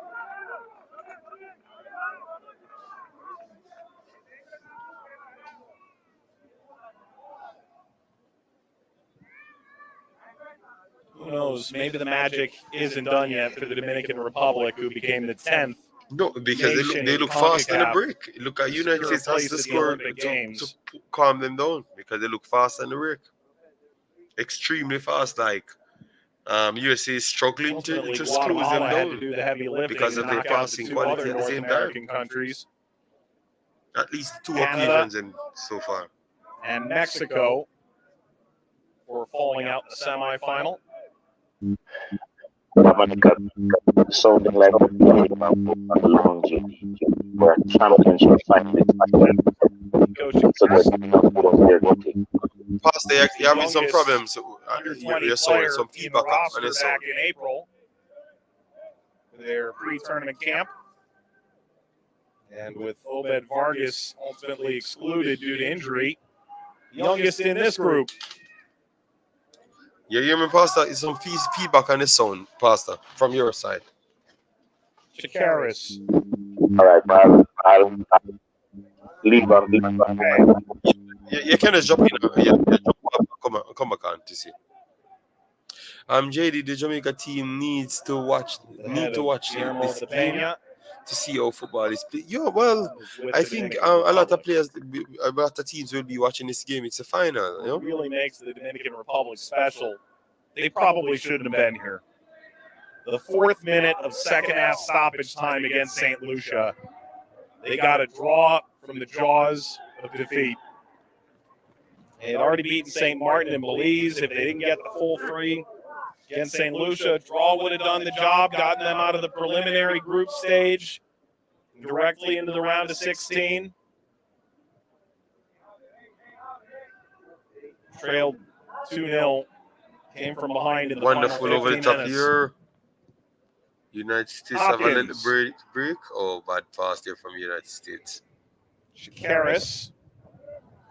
Who knows? Maybe the magic isn't done yet for the Dominican Republic, who became the 10th. No, because they look fast on the break. Look at United States has to score to calm them down because they look fast on the break. Extremely fast, like USA is struggling to just close them down do the heavy lifting because of their passing quality at the same time. Countries. At least 2 Canada occasions in so far. And Mexico for falling out in the semifinal. Sounding like a long journey for a championship final. So Pastor, you're having some problems. You're showing some feedback on this back in April. Their pre-tournament camp. And with Obed Vargas ultimately excluded due to injury, youngest in this group. You hear me, Pastor? It's some feedback on the sound, Pastor, from your side. Shakaris. All right, I'll leave on. You can just jump in. Come back on to see. JD, the Jamaica team needs to watch this game to see how football is played. Yeah, well, I think a lot of teams will be watching this game. It's a final, you know. What really makes the Dominican Republic special, they probably shouldn't have been here. The 4th minute of second half stoppage time against St. Lucia, they got a draw from the jaws of defeat. They had already beaten St. Martin and Belize. If they didn't get the full 3 against St. Lucia, a draw would have done the job, gotten them out of the preliminary group stage directly into the round of 16. Trailed 2-0. Came from behind in the Wonderful final over the 15 top minutes. here. United States have a little Hopkins. break. Oh, bad pass there from United States. Shakaris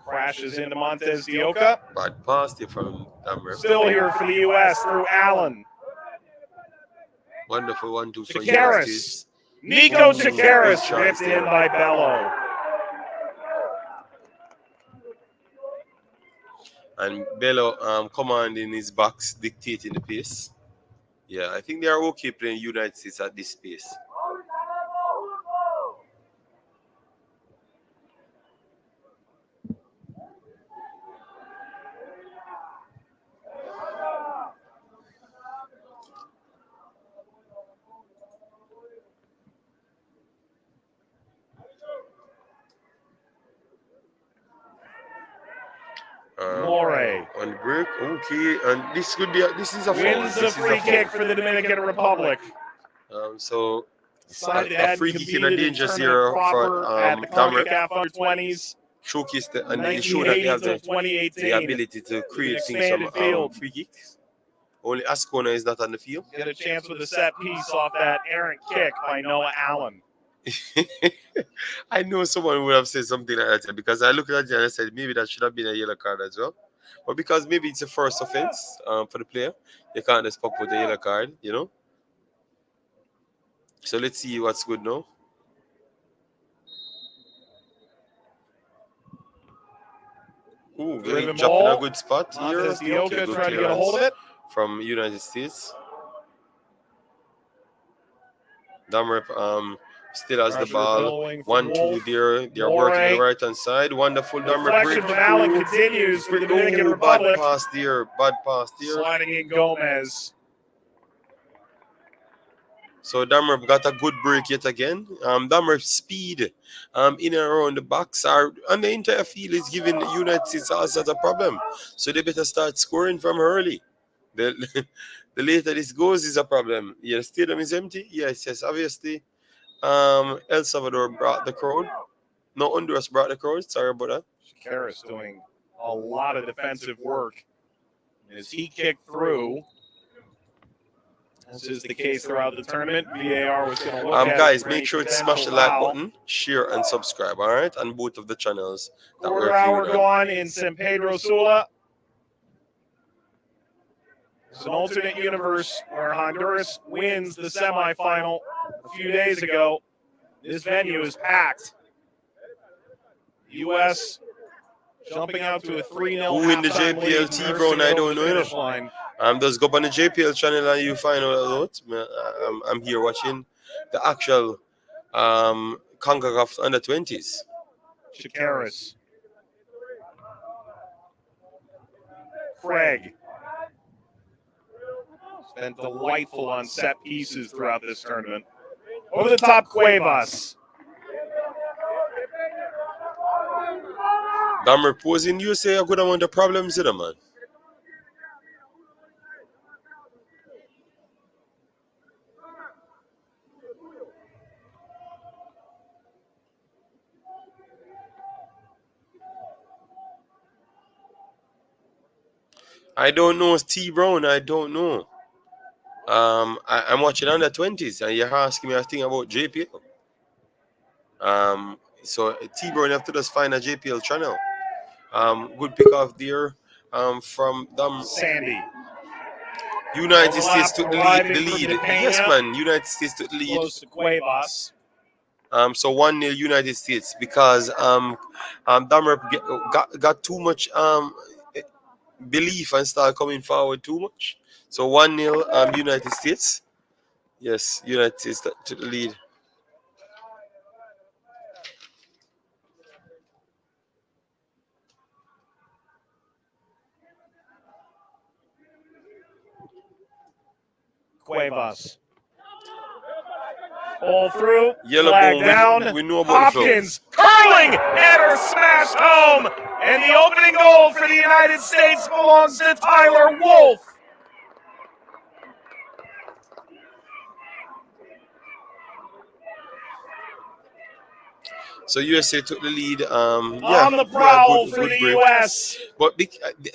crashes into Montez Dioka. Bad pass there from Dammer. Still here for the U.S. through Allen. Wonderful 1-2 for United Shakaris. States. Nico Ooh, Shakaris good ripped chance in there. by Bello. And Bello commanding his backs, dictating the pace. Yeah, I think they are okay playing United States at this pace. More on the break, okay, and this could be this is a foul. wins the free kick for the Dominican Republic. So Side a free kick in a dangerous area for at the Dammer. Concacaf Under-20s. Showcase and they show that they have the ability to create things from free kicks. Only Ascona is not on the field. Get a chance with a set piece off that errant kick by Noah Allen. I know someone would have said something like that because I looked at it and I said maybe that should have been a yellow card as well. But because maybe it's a first offense for the player, you can't just pop with a yellow card, you know. So let's see what's good now. Ooh, Driven dropping ball. a good spot here. Montez Dioka good trying to get a hold of it. From United States. Dammer still has the ball. 1-2 there. They're working on the right hand side. Wonderful Dammer break. Deflection from Allen continues for the Dominican Republic. Bad pass there. Bad pass there. Sliding in Gomez. So Dammer got a good break yet again. Dammer speed in and around the box or on the entire field is giving the United States as a problem. So they better start scoring from early. The later this goes is a problem. Yeah, the stadium is empty. Yes, obviously. El Salvador brought the crowd. No, Honduras brought the crowd. Sorry about that. Shakaris doing a lot of defensive work as he kicked through. This is the case throughout the tournament. VAR was going to look at guys, make sure to smash the like button, share, and subscribe, all right? On both of the channels. Quarter hour gone in San Pedro Sula. It's an alternate universe where Honduras wins the semifinal a few days ago. This venue is packed. The U.S. jumping out to a 3-0. Who in the JPL T-Brown? I don't know. Just go on the JPL channel and you find out a lot. I'm here watching the actual Concacaf Under-20s. Shakaris. Craig. Been delightful on set pieces throughout this tournament. Over the top, Cuevas. Dammer posing, you say a good amount of problems in man. I don't know T Brown. I don't know. I'm watching Under-20s, and you're asking me a thing about JPL. So T Brown have to just find a JPL channel. Good pick off there. From them. Sandy. United States took the lead. Yes, man. United States took the lead. Close to Cuevas. So 1-0 United States because Dammer got too much belief and start coming forward too much. So 1-0 United States. Yes, United States to the lead. Cuevas. Pull through, Yellow flag bone, down. we know about the flow. Hopkins, curling, header smashed home. And the opening goal for the United States belongs to Tyler Wolf. So USA took the lead. On the prowl for the break. U.S. But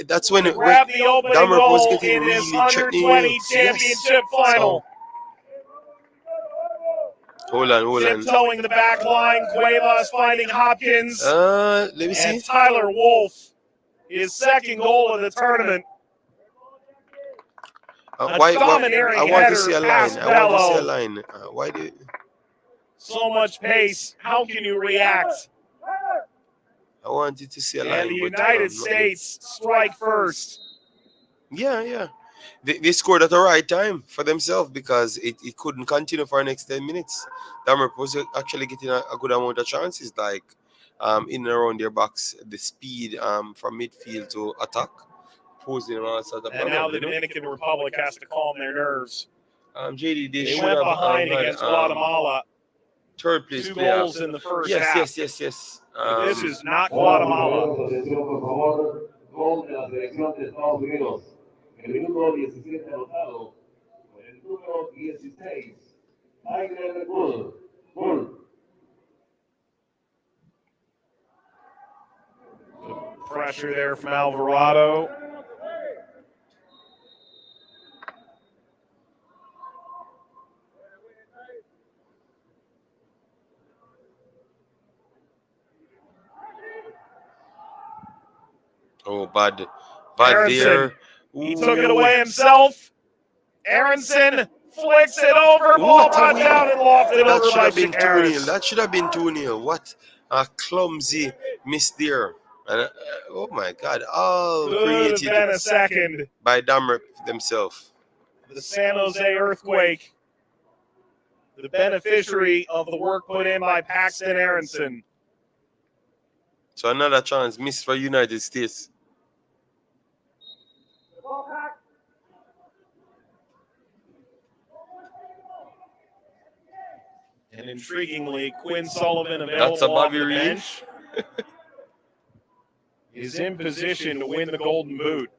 that's when Grab the opening Dameron was goal getting in this really under-20 championship final. Hold on. Tiptoeing the back line, Cuevas finding Hopkins. Let me see. And Tyler Wolf, his second goal of the tournament. I want to see a line. Past I want to see a Bello. line. Why do? So much pace. How can you react? I wanted to see a line. And the United States strike first. Yeah. They scored at the right time for themselves because it couldn't continue for the next 10 minutes. Dameron was actually getting a good amount of chances, like in and around their box, the speed from midfield to attack. And now the Dominican Republic has to calm their nerves. JD, they went behind against Guatemala. Third place 2 player. goals in the first half. Yes. This is not Guatemala. El minuto 17 anotado con el número 16. Tyler Wolf. Pressure there from Alvarado. Oh, bad Aronson. there. He took it away himself. Aronson flicks it over. Ball brought down and lofted over by Shakaris. That should have been 2-0. What a clumsy miss there. And, oh my God. All Could have created been a second. by Dameron themselves. The San Jose earthquake. The beneficiary of the work put in by Paxton Aronson. So another chance missed for United States. And intriguingly, Quinn Sullivan available That's a off Bobby the Reed. bench is in position to win the Golden Boot.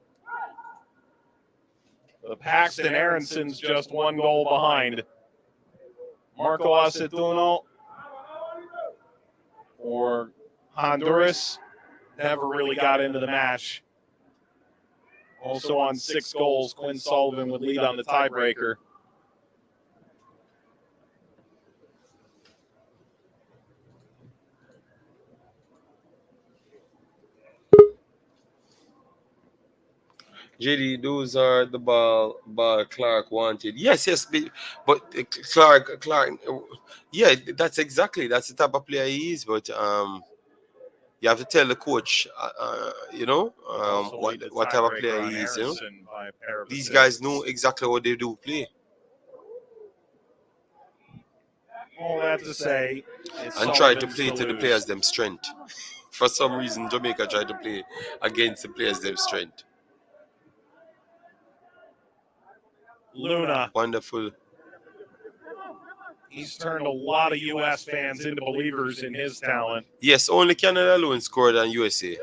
The Paxton Aronson's just 1 goal behind. Marco Aceituno for Honduras never really got into the match. Also on 6 goals, Quinn Sullivan would lead on the tiebreaker. JD, those are the ball Clark wanted. Yes, but Clark, yeah, that's the type of player he is. But you have to tell the coach, what type of player he is. These guys know exactly what they do play. All that to say, and try to play to the players' them strength. For some reason, Jamaica tried to play against the players' them strength. Luna. Wonderful. He's turned a lot of U.S. fans into believers in his talent. Yes, only Canada alone scored on USA.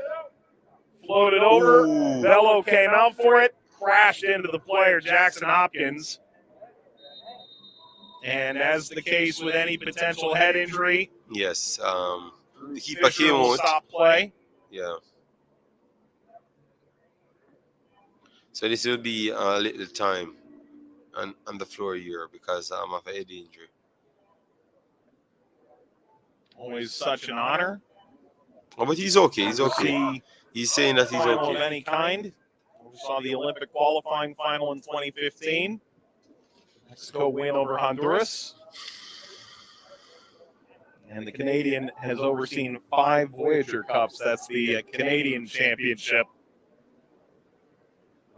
Floated over. Ooh. Bello came out for it. Crashed into the player, Jackson Hopkins. And as the case with any potential head injury, yes, the keeper Fisher came will out. stop play. Yeah. So this will be a little time on the floor here because of a head injury. Always such an honor. Oh, but he's okay. He's okay. He's saying that he's Final of okay. any kind. We saw the Olympic qualifying final in 2015. Mexico win over Honduras. And the Canadian has overseen 5 Voyager Cups. That's the Canadian Championship,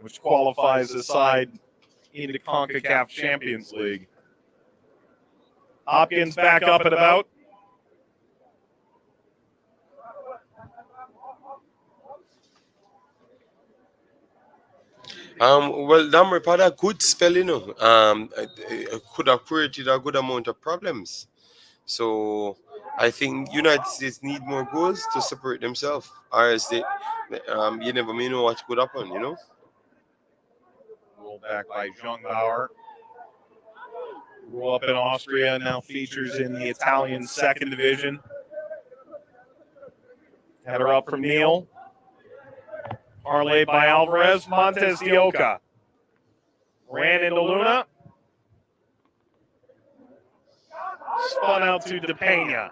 which qualifies the side into Concacaf Champions League. Hopkins back up and about. Well, Damrep had a good spell, you know. Could have created a good amount of problems. So I think United States need more goals to separate themselves, or else you never may know what could happen, you know. Rolled back by Jungbauer. Grew up in Austria, now features in the Italian second division. Header up from Neal. Parlayed by Alvarez. Montes Dioca. Ran into Luna. Spun out to DePena.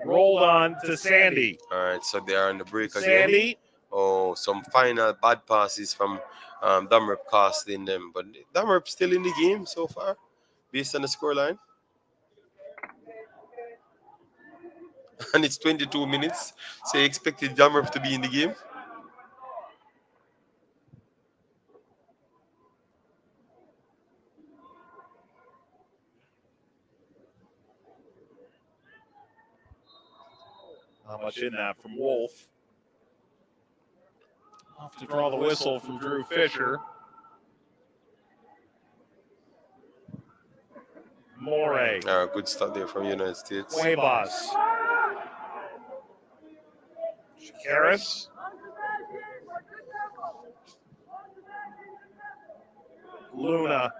Rolled on to Sandy. All right, so they are on the break again. Sandy. Oh, some final bad passes from Damrep costing them, but Damrep still in the game so far, based on the scoreline. And it's 22 minutes, so you expected Damrep to be in the game. Not much in that from Wolf. Off to draw the whistle from Drew Fisher. Morey. Good stuff there from United States. Cuevas. Shakaris. Luna.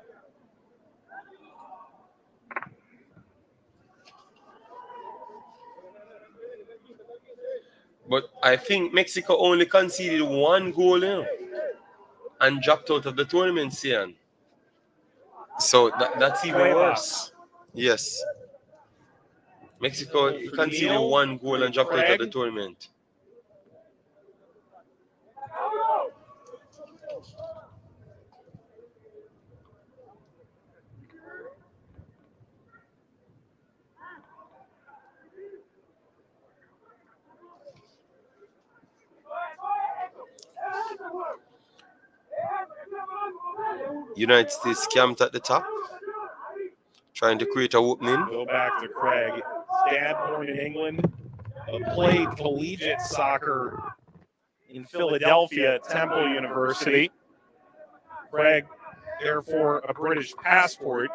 But I think Mexico only conceded one goal, you know, and dropped out of the tournament, Sian. So that's even worse. Yes. Mexico conceded one goal and dropped out of the tournament. United States camped at the top, trying to create a opening. Go back to Craig. Dad born in England, but played collegiate soccer in Philadelphia at Temple University. Craig, therefore, a British passport.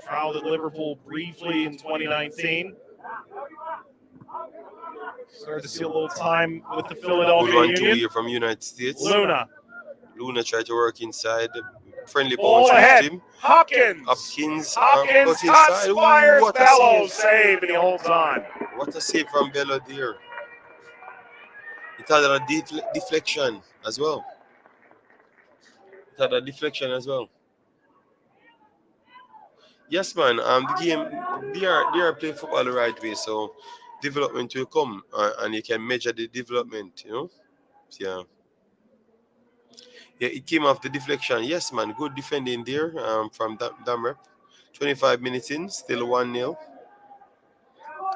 Trialed at Liverpool briefly in 2019. Started to see a little time with the Philadelphia Good 1-2 Union. here from United States. Luna tried to work inside. Friendly ball bounce ahead. with him. Hopkins got touch, inside. fires, What a Bello save. save, and he holds on. What a save from Bello there. It had a deflection as well. Yes, man. The game, they are playing football the right way, so development will come, and you can measure the development. You know, yeah. Yeah, it came off the deflection. Yes, man. Good defending there from Damrep. 25 minutes in, still 1-0.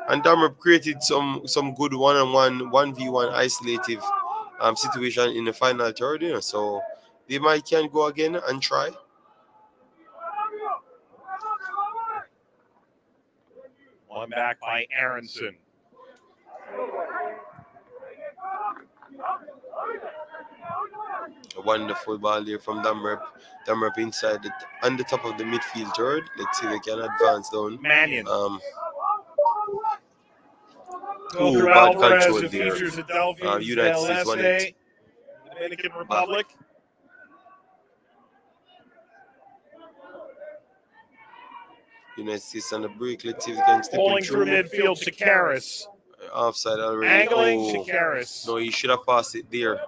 And Damrep created some good one-on-one, 1v1 isolative situation in the final third. You know, so they can go again and try. One back by Aronson. A wonderful ball there from Damrep. Damrep inside on the top of the midfield third. Let's see if they can advance down. Mannion. Bad control there. Features at Delphi, United States won it. Dominican Republic. United States on the break. Let's see if they can step Pulling in through midfield, Shakaris. Offside already. Angling, Shakaris. No, he should have passed it there.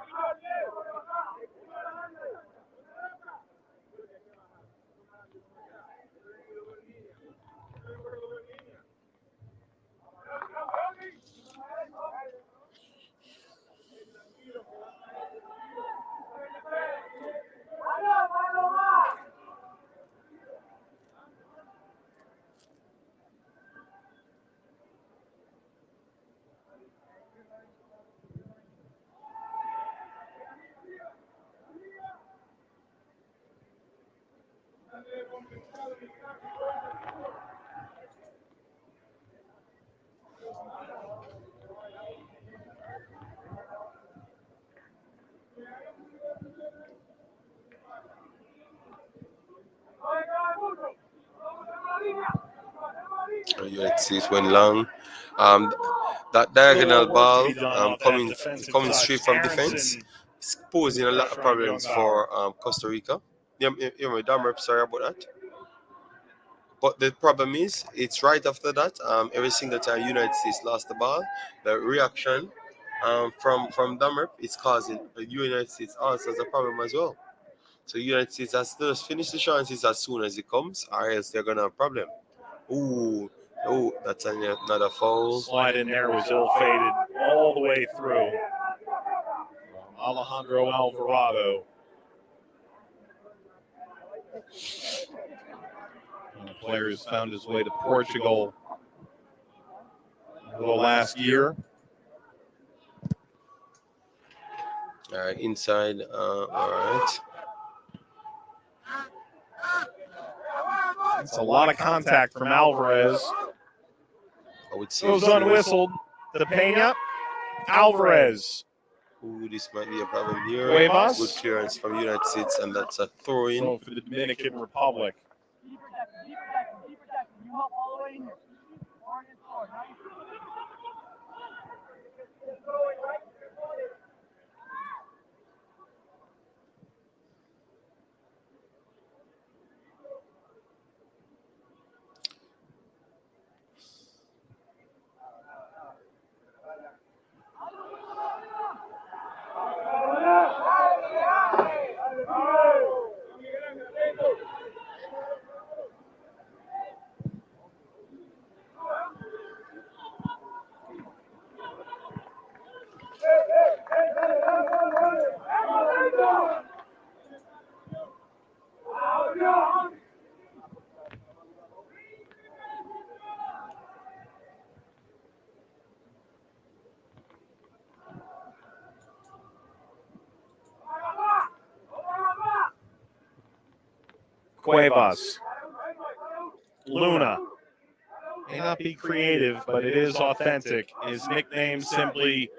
United States went long. Um, that Still diagonal work to ball be done off that defensive coming touch. straight from defense, Aronson it's posing a lot of pressure on problems Young for Costa Rica. Damn rep, sorry about that. But the problem is, it's right after that. Every single time United States lost the ball, the reaction from Damrep is causing the United States also has a problem as well. So United States has to just finish the chances as soon as it comes, or else they're gonna have a problem. Ooh, oh, that's another foul. slide in there was ill-fated all the way through. Alejandro Alvarado. The player has found his way to Portugal over the last year. All right, inside. All right. It's a lot of contact from Alvarez. I would say Goes unwhistled. The Pena. Alvarez. Ooh, this might be a problem here. Cuevas. Good clearance from United States, and that's a throw-in. So for the Dominican Republic. Cuevas. Luna. May not be creative, but it is authentic. His nickname simply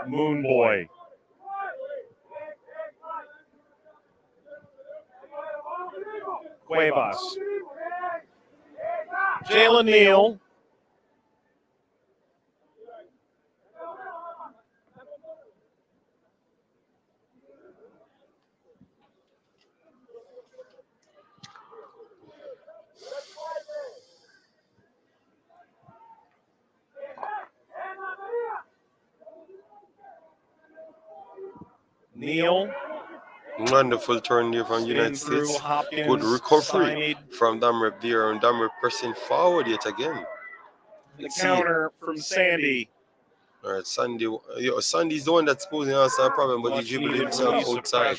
Moon Boy. Cuevas. Jalen Neal. Neal. Wonderful turn there from United States. Hopkins, Good recovery stymied. from Damrep there, and Damrep pressing forward yet again. The counter from Sandy. All right, Sandy's the one that's posing us a problem, but he dribbled himself outside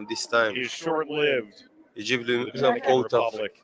this time. Is short-lived. He dribbled The himself Dominican out of Republic.